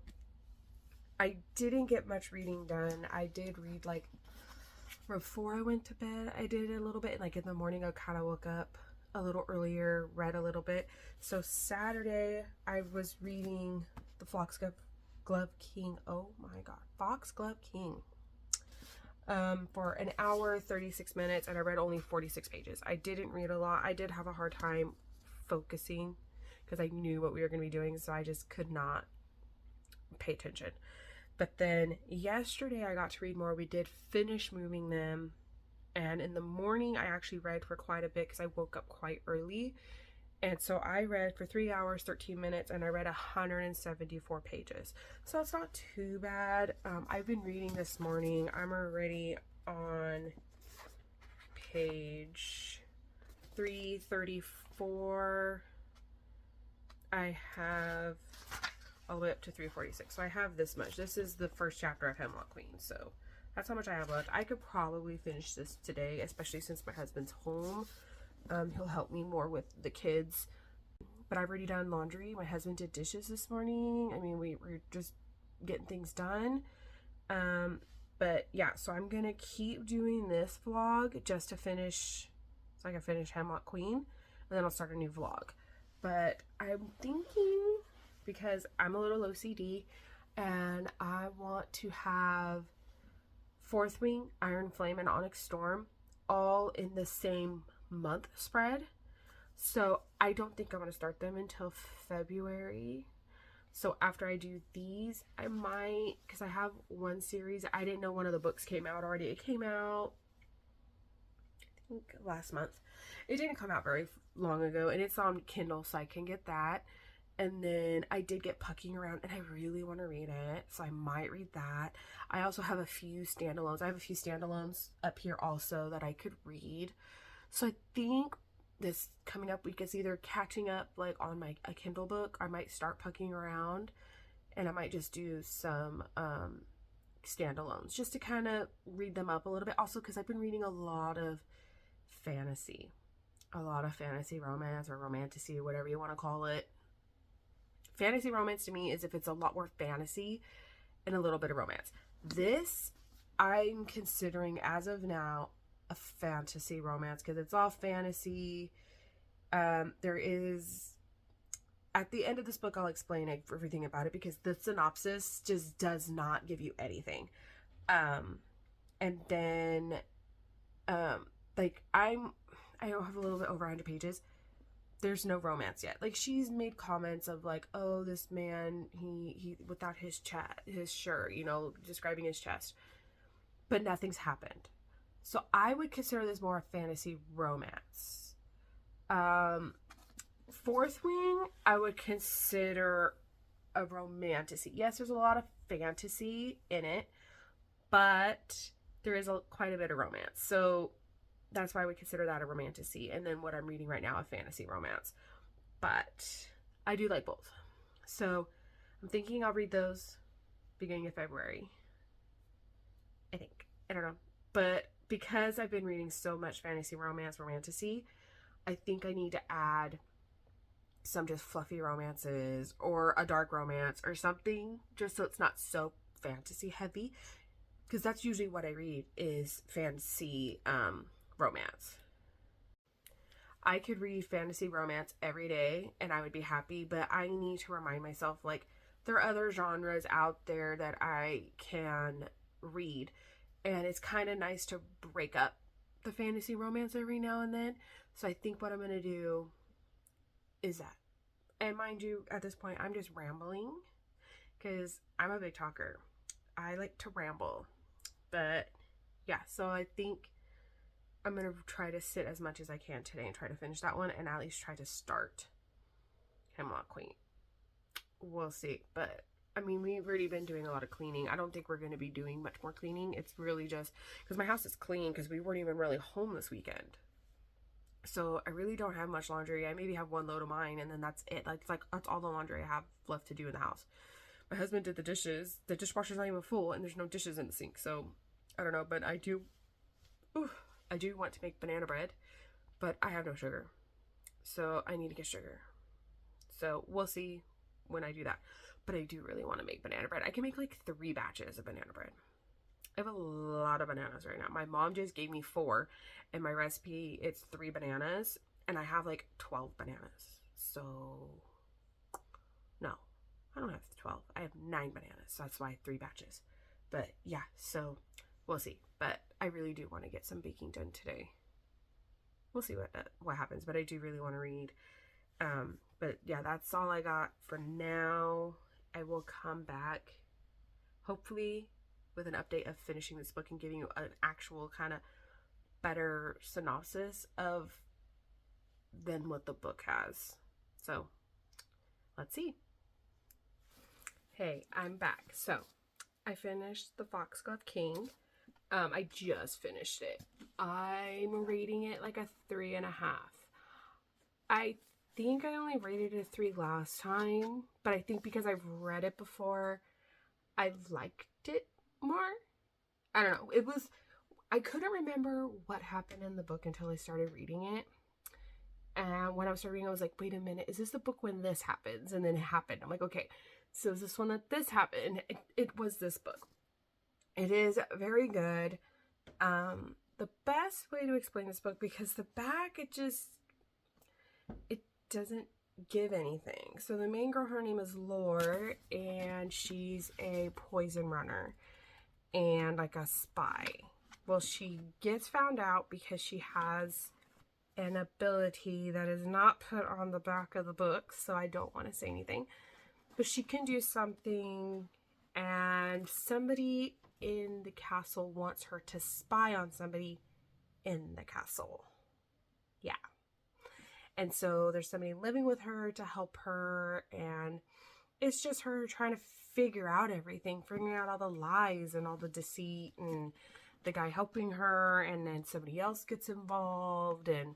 I didn't get much reading done. I did read like before I went to bed. I did a little bit. Like in the morning, I kind of woke up a little earlier, read a little bit. So Saturday, I was reading the Foxglove King. Oh my God, Foxglove King. For an hour, 36 minutes, and I read only 46 pages. I didn't read a lot. I did have a hard time focusing because I knew what we were going to be doing, so I just could not pay attention. But then yesterday I got to read more. We did finish moving them, and in the morning I actually read for quite a bit because I woke up quite early. And so I read for 3 hours, 13 minutes, and I read 174 pages. So it's not too bad. I've been reading this morning. I'm already on page 334. I have all the way up to 346. So I have this much. This is the first chapter of Hemlock Queen. So that's how much I have left. I could probably finish this today, especially since my husband's home. He'll help me more with the kids. But I've already done laundry. My husband did dishes this morning. I mean, we're just getting things done. But yeah, so I'm going to keep doing this vlog just to finish, so I can finish Hemlock Queen. And then I'll start a new vlog. But I'm thinking, because I'm a little OCD, and I want to have Fourth Wing, Iron Flame, and Onyx Storm all in the same month spread. So I don't think I'm going to start them until February. So after I do these, I might, because I have one series. I didn't know one of the books came out already. It came out, I think, last month. It didn't come out very long ago, and it's on Kindle, so I can get that. And then I did get Pucking Around, and I really want to read it, so I might read that. I also have a few standalones. I have a few standalones up here also that I could read. So I think this coming up week is either catching up like on a Kindle book. I might start Pucking Around, and I might just do some standalones just to kind of read them up a little bit. Also, because I've been reading a lot of fantasy romance or romantasy, whatever you want to call it. Fantasy romance to me is if it's a lot more fantasy and a little bit of romance. This I'm considering as of now a fantasy romance because it's all fantasy. There is, at the end of this book, I'll explain everything about it because the synopsis just does not give you anything. And then, like I don't have a little bit over 100 pages. There's no romance yet. Like she's made comments of like, oh, this man, he without his shirt, you know, describing his chest, but nothing's happened. So I would consider this more a fantasy romance. Fourth Wing, I would consider a romantasy. Yes, there's a lot of fantasy in it, but there is quite a bit of romance. So that's why I would consider that a romantasy. And then what I'm reading right now, a fantasy romance. But I do like both. So I'm thinking I'll read those beginning of February. I think. I don't know. But because I've been reading so much fantasy romance, romantasy, I think I need to add some just fluffy romances or a dark romance or something just so it's not so fantasy heavy. Because that's usually what I read is fantasy romance. I could read fantasy romance every day and I would be happy, but I need to remind myself like there are other genres out there that I can read, and it's kind of nice to break up the fantasy romance every now and then. So I think what I'm going to do is that. And mind you, at this point, I'm just rambling because I'm a big talker. I like to ramble. But yeah, so I think I'm going to try to sit as much as I can today and try to finish that one and at least try to start Hemlock Queen. We'll see. But I mean, we've already been doing a lot of cleaning. I don't think we're going to be doing much more cleaning. It's really just because my house is clean because we weren't even really home this weekend. So I really don't have much laundry. I maybe have one load of mine and then that's it. Like, it's like that's all the laundry I have left to do in the house. My husband did the dishes. The dishwasher's not even full and there's no dishes in the sink. So I don't know, but I do want to make banana bread, but I have no sugar. So I need to get sugar. So we'll see when I do that. But I do really want to make banana bread. I can make like 3 batches of banana bread. I have a lot of bananas right now. My mom just gave me 4, and my recipe, it's 3 bananas, and I have like 12 bananas. So, no, I don't have 12. I have 9 bananas, so that's why 3 batches. But yeah, so we'll see. But I really do want to get some baking done today. We'll see what happens, but I do really want to read. But yeah, that's all I got for now. I will come back, hopefully, with an update of finishing this book and giving you an actual kind of better synopsis of than what the book has. So let's see. Hey, I'm back. So I finished The Foxglove King. I just finished it. I'm rating it like a 3.5. I think I only rated it a 3 last time, but I think because I've read it before, I liked it more. I don't know. I couldn't remember what happened in the book until I started reading it. And when I was starting reading, I was like, wait a minute, is this the book when this happens? And then it happened. I'm like, okay, so is this one that this happened? It was this book. It is very good. The best way to explain this book, because the back, it doesn't give anything. So the main girl, her name is Lore, and she's a poison runner and like a spy. Well, she gets found out because she has an ability that is not put on the back of the book, so I don't want to say anything. But she can do something, and somebody in the castle wants her to spy on somebody in the castle. Yeah. And so there's somebody living with her to help her, and it's just her trying to figure out everything, figuring out all the lies and all the deceit, and the guy helping her, and then somebody else gets involved, and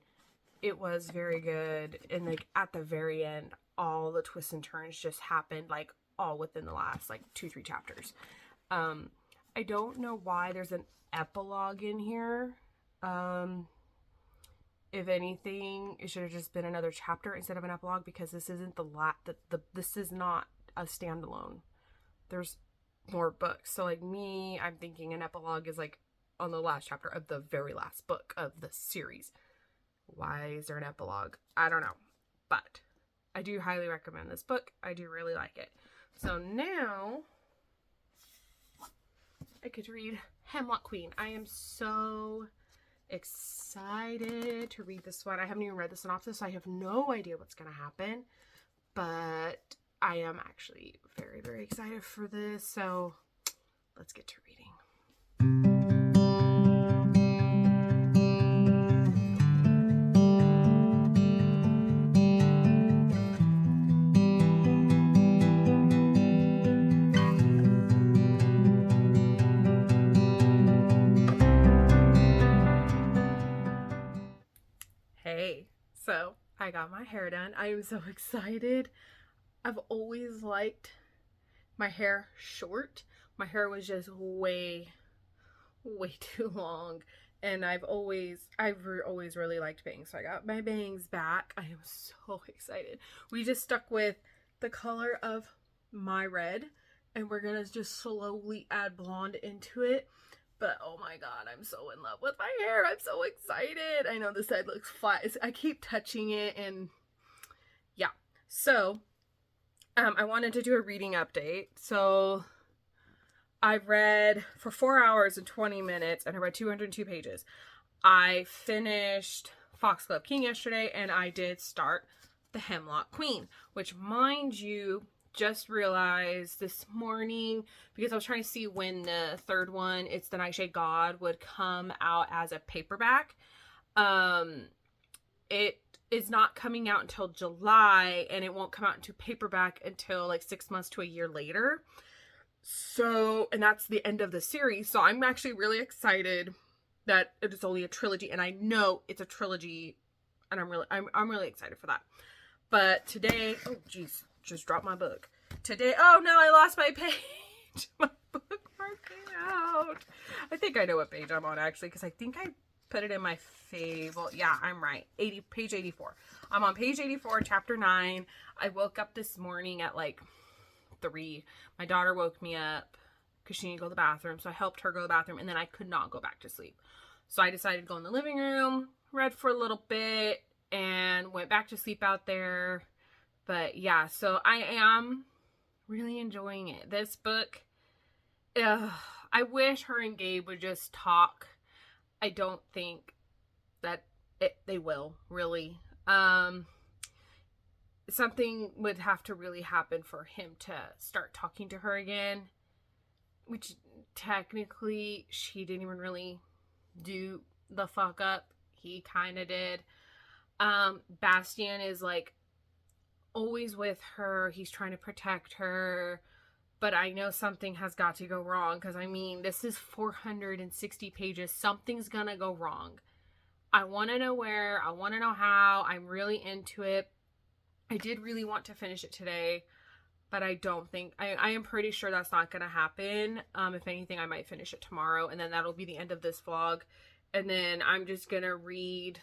it was very good. And like at the very end, all the twists and turns just happened, like all within the last like 2-3 chapters. I don't know why there's an epilogue in here. If anything, it should have just been another chapter instead of an epilogue, because this isn't this is not a standalone. There's more books. So like me, I'm thinking an epilogue is like on the last chapter of the very last book of the series. Why is there an epilogue? I don't know. But I do highly recommend this book. I do really like it. So now I get to read Hemlock Queen. I am so excited to read this one. I haven't even read the synopsis, so I have no idea what's going to happen. But I am actually very, very excited for this. So let's get to reading. Hey, so I got my hair done. I am so excited. I've always liked my hair short. My hair was just way too long, and I've always really liked bangs. So I got my bangs back. I am so excited. We just stuck with the color of my red, and we're gonna just slowly add blonde into it. But oh my god, I'm so in love with my hair. I'm so excited. I know this side looks flat. I keep touching it, and yeah. So I wanted to do a reading update. So I read for 4 hours and 20 minutes, and I read 202 pages. I finished Foxglove King yesterday, and I did start The Hemlock Queen, which, mind you, just realized this morning, because I was trying to see when the third one, It's the Nightshade God, would come out as a paperback. It is not coming out until July, and it won't come out into paperback until like 6 months to a year later. So, and that's the end of the series. So I'm actually really excited that it is only a trilogy, and I know it's a trilogy, and I'm really excited for that. But today, oh geez, just dropped my book. Today, oh no, I lost my page. My bookmark came out. I think I know what page I'm on actually, because I think I put it in my fable. Yeah, I'm right. Page 84. I'm on page 84, chapter 9. I woke up this morning at like 3. My daughter woke me up because she needed to go to the bathroom, so I helped her go to the bathroom, and then I could not go back to sleep. So I decided to go in the living room, read for a little bit, and went back to sleep out there. But yeah, so I am really enjoying it. This book, I wish her and Gabe would just talk. I don't think that they will, really. Something would have to really happen for him to start talking to her again, which technically she didn't even really do the fuck up. He kind of did. Bastian is like always with her. He's trying to protect her, but I know something has got to go wrong, because I mean, this is 460 pages. Something's gonna go wrong. I want to know where. I want to know how. I'm really into it. I did really want to finish it today, but I don't think, I am pretty sure that's not going to happen. If anything, I might finish it tomorrow, and then that'll be the end of this vlog. And then I'm just going to read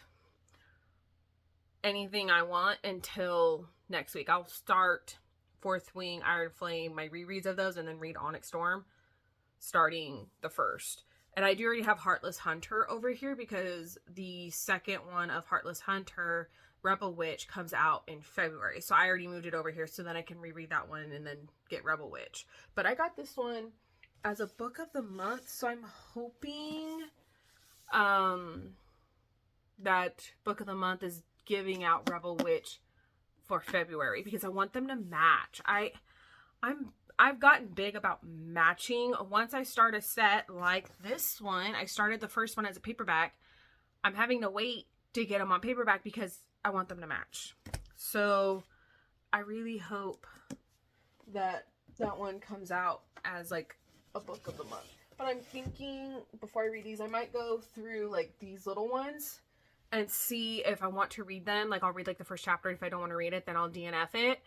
anything I want until next week. I'll start Fourth Wing, Iron Flame, my rereads of those, and then read Onyx Storm starting the 1st. And I do already have Heartless Hunter over here, because the second one of Heartless Hunter, Rebel Witch, comes out in February. So I already moved it over here so then I can reread that one and then get Rebel Witch. But I got this one as a book of the month, so I'm hoping that book of the month is giving out Rebel Witch for February, because I want them to match. I've gotten big about matching. Once I start a set like this one, I started the first one as a paperback. I'm having to wait to get them on paperback because I want them to match. So I really hope that that one comes out as like a book of the month. But I'm thinking, before I read these, I might go through like these little ones and see if I want to read them. Like, I'll read like the first chapter. If I don't want to read it, then I'll DNF it.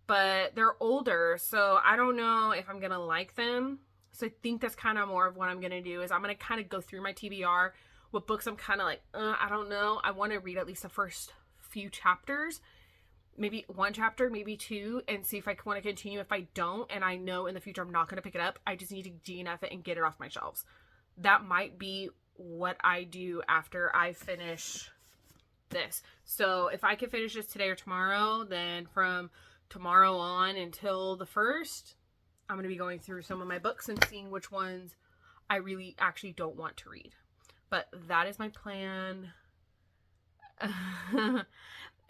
But they're older, so I don't know if I'm gonna like them. So I think that's kind of more of what I'm gonna do, is I'm gonna kind of go through my TBR with books I'm kind of like, I don't know. I want to read at least the first few chapters, maybe 1 chapter, maybe 2, and see if I want to continue. If I don't, and I know in the future I'm not going to pick it up, I just need to DNF it and get it off my shelves. That might be what I do after I finish this. So if I can finish this today or tomorrow, then from tomorrow on until the 1st, I'm going to be going through some of my books and seeing which ones I really actually don't want to read. But that is my plan.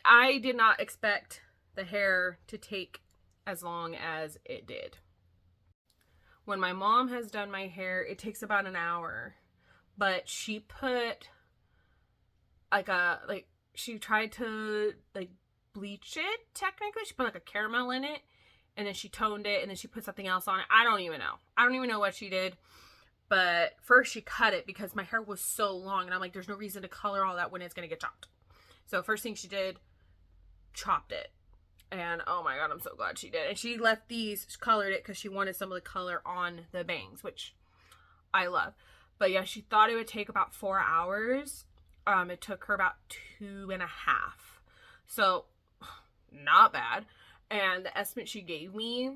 I did not expect the hair to take as long as it did. When my mom has done my hair, it takes about an hour. But she put she tried to bleach it, technically. She put like a caramel in it, and then she toned it, and then she put something else on it. I don't even know what she did. But first she cut it because my hair was so long, and I'm like, there's no reason to color all that when it's going to get chopped. So first thing she did, chopped it. And oh my god, I'm so glad she did. And she left these, she colored it because she wanted some of the color on the bangs, which I love. But yeah, she thought it would take about 4 hours. It took her about 2.5. So not bad. And the estimate she gave me,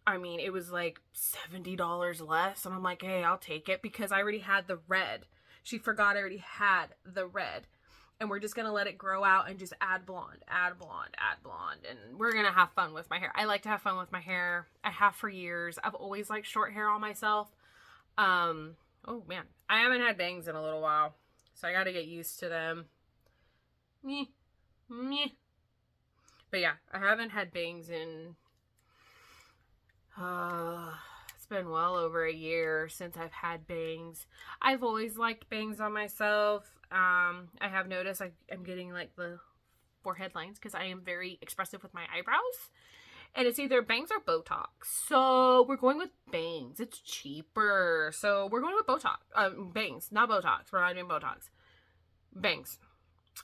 I mean, it was like $70 less. And I'm like, hey, I'll take it, because I already had the red. She forgot I already had the red. And we're just going to let it grow out and just add blonde, add blonde, add blonde. And we're going to have fun with my hair. I like to have fun with my hair. I have for years. I've always liked short hair on myself. Oh man, I haven't had bangs in a little while, so I got to get used to them. Meh. But yeah, I haven't had bangs in It's been well over a year since I've had bangs. I've always liked bangs on myself. I have noticed I'm getting like the forehead lines because I am very expressive with my eyebrows. And it's either bangs or Botox. So we're going with bangs. It's cheaper. So we're going with Botox. Bangs, not Botox. We're not doing Botox. Bangs.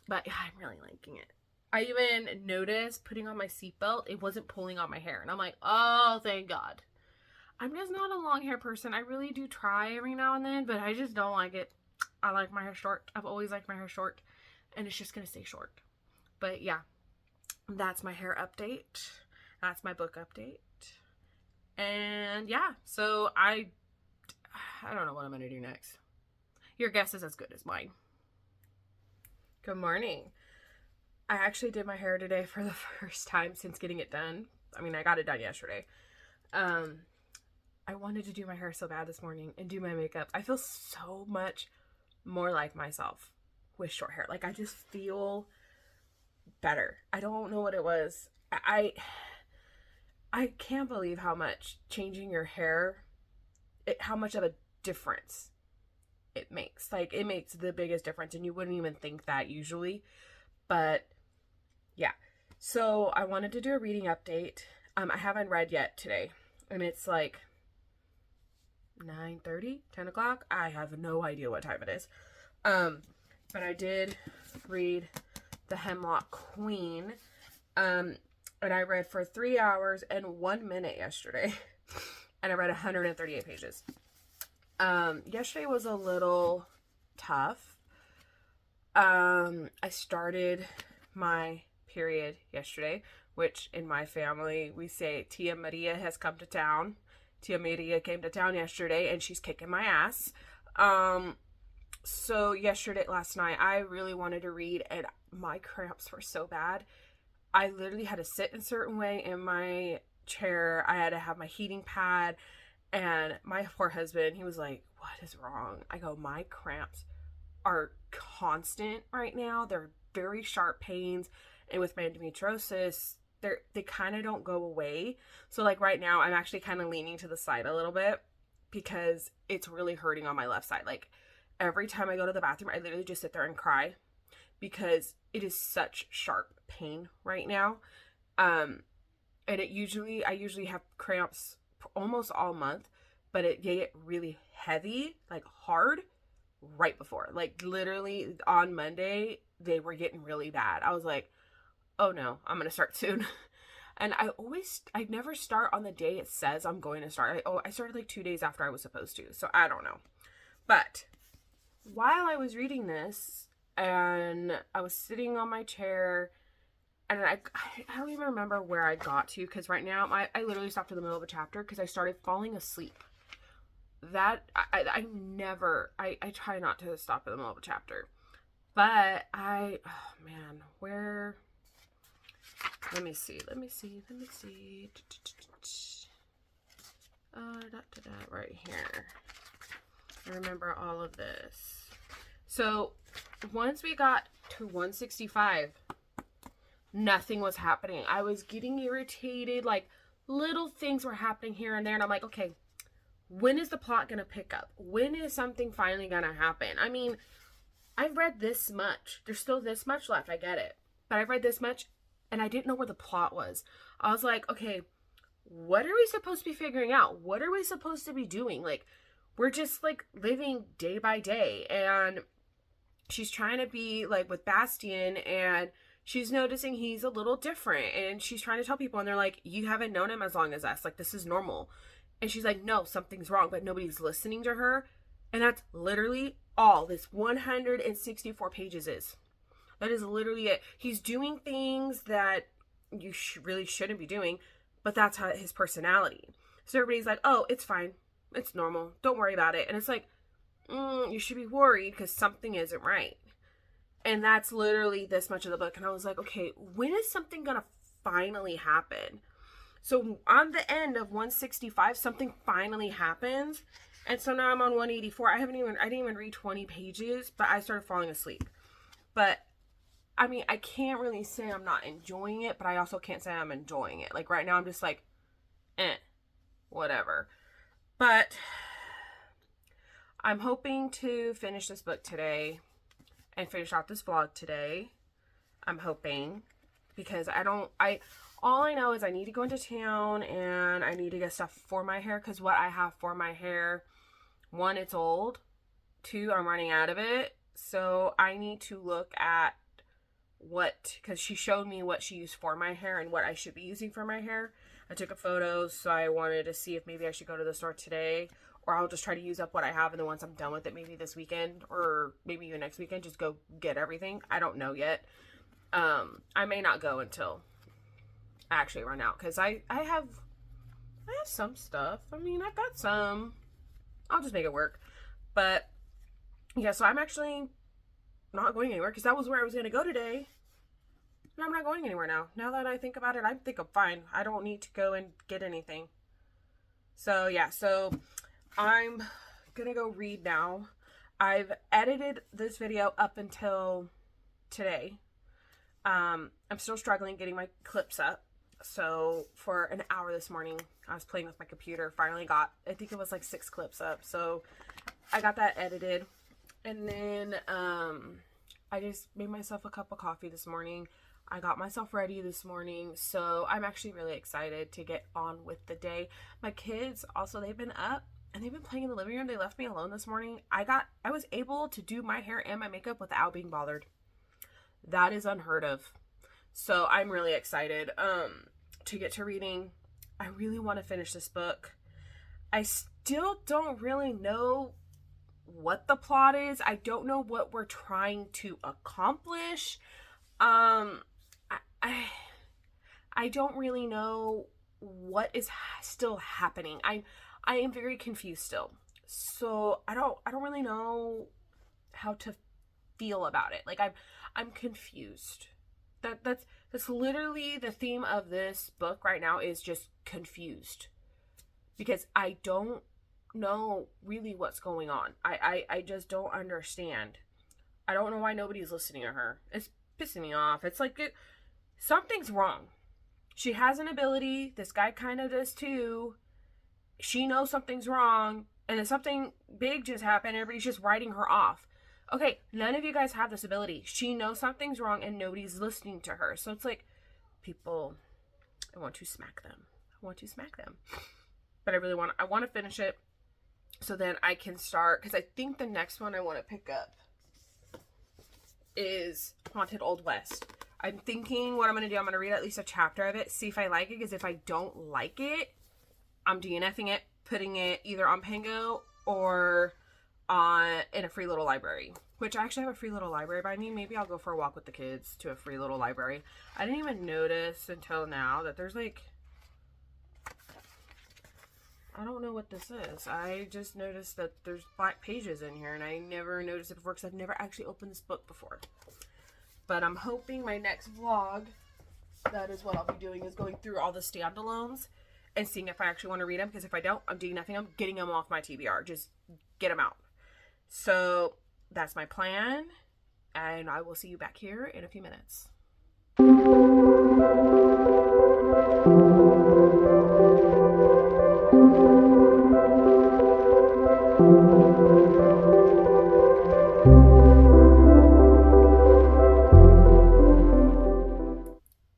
But yeah, I'm really liking it. I even noticed putting on my seatbelt, it wasn't pulling on my hair. And I'm like, oh, thank God. I'm just not a long hair person. I really do try every now and then, but I just don't like it. I like my hair short. I've always liked my hair short. And it's just going to stay short. But yeah, that's my hair update. That's my book update. And yeah, so I don't know what I'm going to do next. Your guess is as good as mine. Good morning. I actually did my hair today for the first time since getting it done. I mean, I got it done yesterday. I wanted to do my hair so bad this morning and do my makeup. I feel so much more like myself with short hair. Like, I just feel better. I don't know what it was. I can't believe how much changing your hair, how much of a difference it makes. Like, it makes the biggest difference, and you wouldn't even think that usually. But yeah, so I wanted to do a reading update. I haven't read yet today, and it's like 9:30, 10 o'clock. I have no idea what time it is. But I did read The Hemlock Queen. And I read for 3 hours and 1 minute yesterday. And I read 138 pages. Yesterday was a little tough. I started my period yesterday, which in my family, we say Tia Maria has come to town. Tia Maria came to town yesterday and she's kicking my ass. So last night, I really wanted to read and my cramps were so bad. I literally had to sit in a certain way in my chair. I had to have my heating pad, and my poor husband, he was like, what is wrong? I go, my cramps are constant right now. They're very sharp pains, and with my endometriosis, they kind of don't go away. So like right now, I'm actually kind of leaning to the side a little bit because it's really hurting on my left side. Like every time I go to the bathroom, I literally just sit there and cry because it is such sharp pain right now. And I usually have cramps almost all month, but they get really heavy, like hard, right before. Like literally on Monday, they were getting really bad. I was like, oh no, I'm gonna start soon. And I never start on the day it says I'm going to start. I started like 2 days after I was supposed to, so I don't know. But while I was reading this, and I was sitting on my chair, and I don't even remember where I got to, because right now I literally stopped in the middle of a chapter because I started falling asleep. That I try not to stop in the middle of a chapter, but oh man, where? Let me see. Right here. I remember all of this. So once we got to 165, nothing was happening. I was getting irritated, like little things were happening here and there, and I'm like, okay, when is the plot gonna pick up? When is something finally gonna happen? I mean, I've read this much. There's still this much left, I get it. But I've read this much and I didn't know where the plot was. I was like, okay, what are we supposed to be figuring out? What are we supposed to be doing? Like, we're just like living day by day, and she's trying to be like with Bastian, and she's noticing he's a little different, and she's trying to tell people, and they're like, you haven't known him as long as us, like this is normal. And she's like, no, something's wrong, but nobody's listening to her. And that's literally all this 164 pages is. That is literally it. He's doing things that you really shouldn't be doing, but that's how his personality. So everybody's like, oh, it's fine, it's normal, don't worry about it. And it's like, you should be worried because something isn't right. And that's literally this much of the book. And I was like, okay, when is something gonna finally happen? So on the end of 165, something finally happens. And so now I'm on 184. I didn't even read 20 pages, but I started falling asleep. But I mean, I can't really say I'm not enjoying it, but I also can't say I'm enjoying it. Like right now I'm just like, eh. whatever. But I'm hoping to finish this book today and finish out this vlog today. I'm hoping, because all I know is I need to go into town and I need to get stuff for my hair, because what I have for my hair, 1, it's old, 2, I'm running out of it. So I need to look at because she showed me what she used for my hair and what I should be using for my hair. I took a photo, so I wanted to see if maybe I should go to the store today, or I'll just try to use up what I have, and then once I'm done with it, maybe this weekend or maybe even next weekend, just go get everything. I don't know yet. I may not go until I actually run out, because I have some stuff. I mean, I've got some. I'll just make it work. But yeah, so I'm actually not going anywhere, because that was where I was going to go today. And I'm not going anywhere now. Now that I think about it, I think I'm fine. I don't need to go and get anything. So yeah, so I'm going to go read now. I've edited this video up until today. I'm still struggling getting my clips up. So for an hour this morning, I was playing with my computer. Finally got, I think it was like 6 clips up. So I got that edited. And then I just made myself a cup of coffee this morning. I got myself ready this morning. So I'm actually really excited to get on with the day. My kids also, they've been up and they've been playing in the living room. They left me alone this morning. I was able to do my hair and my makeup without being bothered. That is unheard of. So I'm really excited to get to reading. I really want to finish this book. I still don't really know what the plot is. I don't know what we're trying to accomplish. I don't really know what is still happening. I am very confused still. So I don't really know how to feel about it. Like I'm confused. That's literally the theme of this book right now, is just confused, because I don't know really what's going on. I just don't understand. I don't know why nobody's listening to her. It's pissing me off. It's like something's wrong. She has an ability. This guy kind of does too. She knows something's wrong, and then something big just happened. Everybody's just writing her off. Okay, none of you guys have this ability. She knows something's wrong and nobody's listening to her. So it's like, people, I want to smack them. But I want to finish it so then I can start, because I think the next one I want to pick up is Haunted Old West. I'm thinking what I'm going to do, I'm going to read at least a chapter of it, see if I like it, because if I don't like it, I'm DNFing it, putting it either on Pango or in a free little library, which I actually have a free little library by me. Maybe I'll go for a walk with the kids to a free little library. I didn't even notice until now that there's like, I don't know what this is. I just noticed that there's black pages in here, and I never noticed it before because I've never actually opened this book before. But I'm hoping my next vlog, that is what I'll be doing, is going through all the standalones and seeing if I actually want to read them, because if I don't, I'm doing nothing. I'm getting them off my TBR. Just get them out. So that's my plan, and I will see you back here in a few minutes.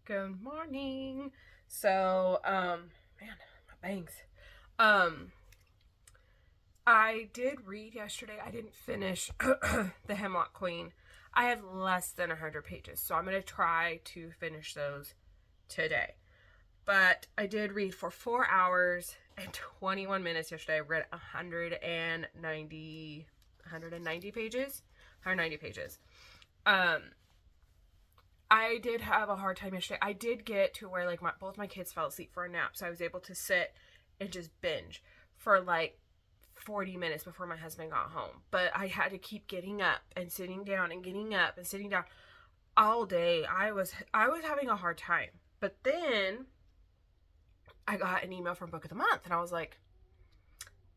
Good morning. So, man, my bangs. I did read yesterday. I didn't finish The Hemlock Queen. I have less than 100 pages, so I'm going to try to finish those today. But I did read for 4 hours and 21 minutes yesterday. I read 190 pages. 190 pages. I did have a hard time yesterday. I did get to where like both my kids fell asleep for a nap, so I was able to sit and just binge for like 40 minutes before my husband got home. But I had to keep getting up and sitting down and getting up and sitting down all day. I was having a hard time. But then I got an email from Book of the Month, and I was like,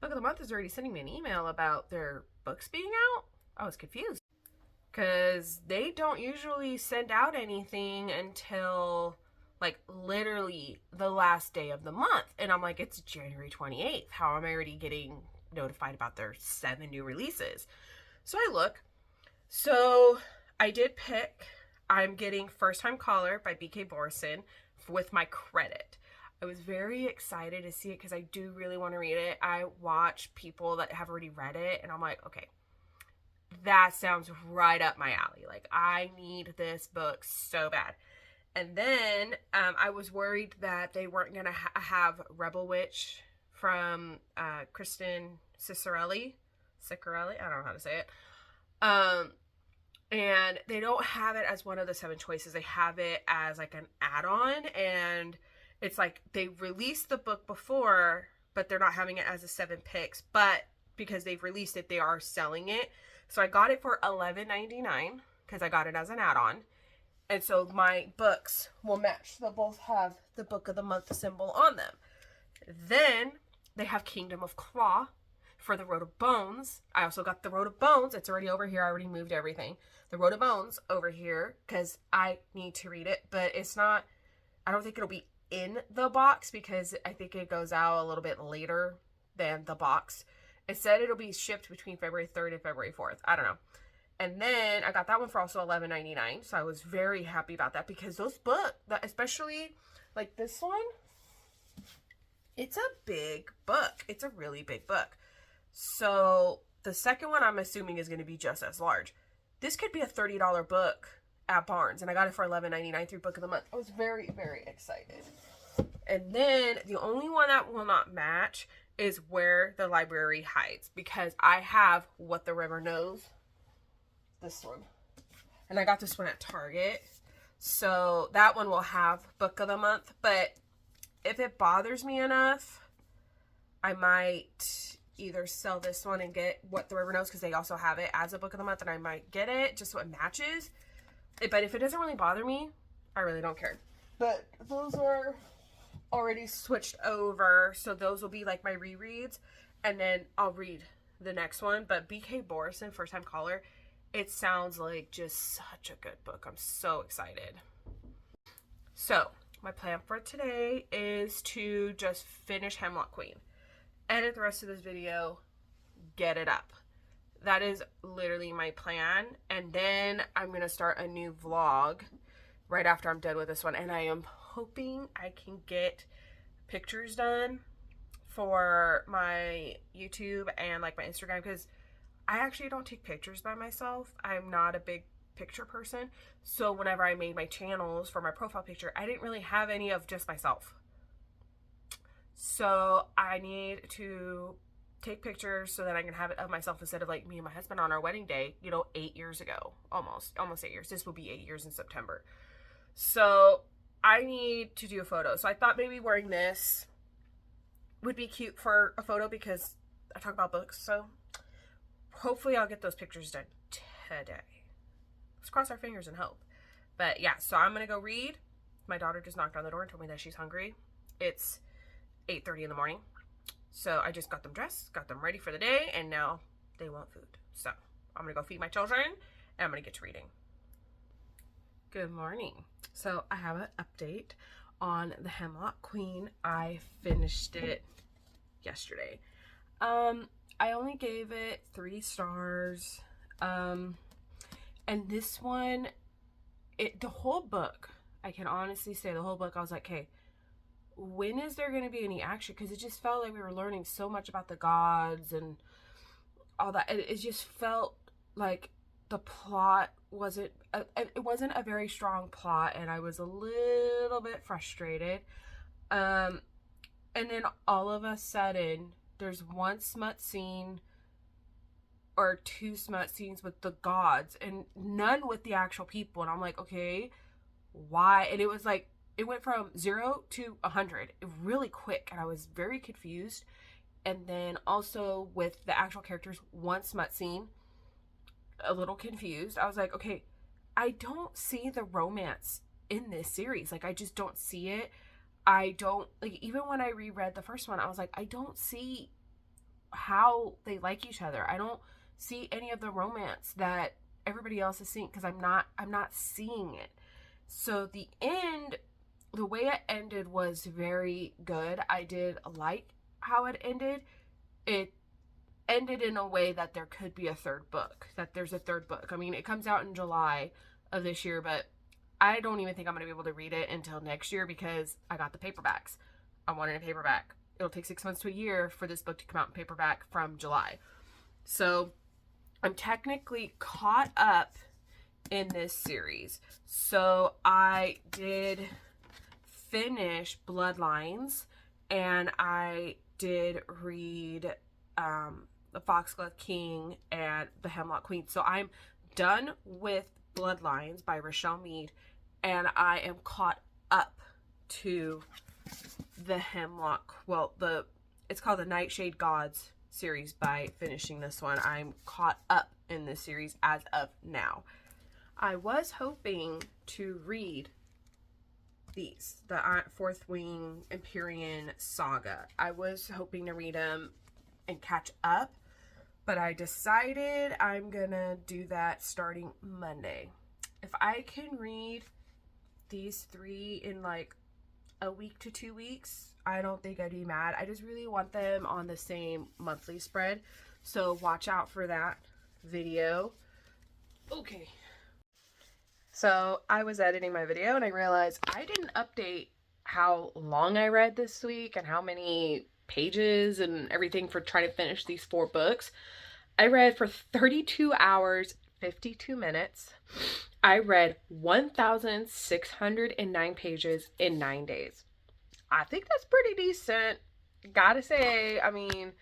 Book of the Month is already sending me an email about their books being out? I was confused, because they don't usually send out anything until like literally the last day of the month. And I'm like, it's January 28th. How am I already getting notified about their 7 new releases? So I look. So I did pick, I'm getting First Time Caller by B.K. Borison with my credit. I was very excited to see it because I do really want to read it. I watch people that have already read it and I'm like, okay, that sounds right up my alley. Like, I need this book so bad. And then I was worried that they weren't going to have Rebel Witch from Kristen Ciccarelli. I don't know how to say it. And they don't have it as one of the 7 choices. They have it as like an add-on, and it's like they released the book before, but they're not having it as a 7 picks. But because they've released it, they are selling it. So I got it for $11.99 because I got it as an add-on. And so my books will match. They'll both have the book of the month symbol on them. Then they have Kingdom of Claw for the Road of Bones. I also got the Road of Bones. It's already over here. I already moved everything. The Road of Bones over here because I need to read it. But it's not, I don't think it'll be in the box because I think it goes out a little bit later than the box. It said it'll be shipped between February 3rd and February 4th. I don't know. And then I got that one for also $11.99. So I was very happy about that because those books, especially like this one, it's a big book. It's a really big book. So the second one I'm assuming is going to be just as large. This could be a $30 book at Barnes. And I got it for $11.99 through Book of the Month. I was very, very excited. And then the only one that will not match is Where the Library Hides. Because I have What the River Knows. This one. And I got this one at Target. So that one will have Book of the Month. But if it bothers me enough, I might either sell this one and get What the River Knows because they also have it as a Book of the Month, and I might get it just so it matches. But if it doesn't really bother me, I really don't care. But those are already switched over, so those will be like my rereads, and then I'll read the next one. But B.K. Borison, First Time Caller, it sounds like just such a good book. I'm so excited. So my plan for today is to just finish Hemlock Queen, edit the rest of this video, get it up. That is literally my plan. And then I'm going to start a new vlog right after I'm done with this one. And I am hoping I can get pictures done for my YouTube and like my Instagram, because I actually don't take pictures by myself. I'm not a big picture person. So whenever I made my channels for my profile picture, I didn't really have any of just myself. So I need to take pictures so that I can have it of myself instead of like me and my husband on our wedding day, 8 years ago, almost 8 years. This will be 8 years in September. So I need to do a photo. So I thought maybe wearing this would be cute for a photo because I talk about books. So hopefully I'll get those pictures done today. Let's cross our fingers and hope. But yeah, so I'm going to go read. My daughter just knocked on the door and told me that she's hungry. It's 8:30 in the morning. So I just got them dressed, got them ready for the day, and now they want food. So I'm going to go feed my children, and I'm going to get to reading. Good morning. So I have an update on the Hemlock Queen. I finished it yesterday. I only gave it 3 stars. And this one, the whole book, I can honestly say the whole book, I was like, hey, when is there going to be any action? Because it just felt like we were learning so much about the gods and all that. It just felt like the plot wasn't a very strong plot, and I was a little bit frustrated. And then all of a sudden, there's one smut scene or 2 smut scenes with the gods and none with the actual people. And I'm like, okay, why? And it was like, it went from 0 to 100 really quick, and I was very confused. And then also with the actual characters, one smut scene, a little confused. I was like, okay, I don't see the romance in this series. Like, I just don't see it. I don't, like, even when I reread the first one, I was like, I don't see how they like each other. I don't see any of the romance that everybody else is seeing, because I'm not seeing it. So the end the way it ended was very good. I did like how it ended. It ended in a way that there could be a third book, that there's a third book. I mean, it comes out in July of this year, but I don't even think I'm going to be able to read it until next year because I got the paperbacks. I wanted a paperback. It'll take 6 months to a year for this book to come out in paperback from July. So I'm technically caught up in this series. So I did finish Bloodlines, and I did read The Foxglove King and The Hemlock Queen. So I'm done with Bloodlines by Rochelle Mead, and I am caught up to the it's called the Nightshade Gods series. By finishing this one, I'm caught up in this series as of now. I was hoping to read these, the Fourth Wing Empyrean Saga. I was hoping to read them and catch up, but I decided I'm gonna do that starting Monday. If I can read these 3 in like a week to 2 weeks, I don't think I'd be mad. I just really want them on the same monthly spread, so watch out for that video. Okay. So I was editing my video and I realized I didn't update how long I read this week and how many pages and everything for trying to finish these 4 books. I read for 32 hours, 52 minutes. I read 1,609 pages in 9 days. I think that's pretty decent. Gotta say, I mean,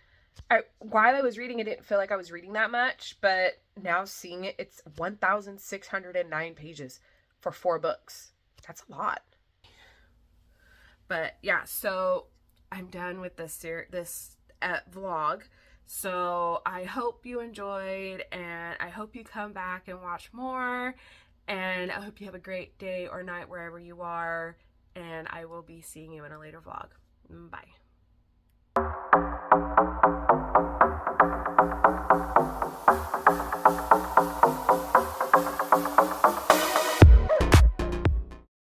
while I was reading, it didn't feel like I was reading that much, but now seeing it, it's 1,609 pages for 4 books. That's a lot. But yeah, so I'm done with this vlog. So I hope you enjoyed, and I hope you come back and watch more, and I hope you have a great day or night wherever you are, and I will be seeing you in a later vlog. Bye.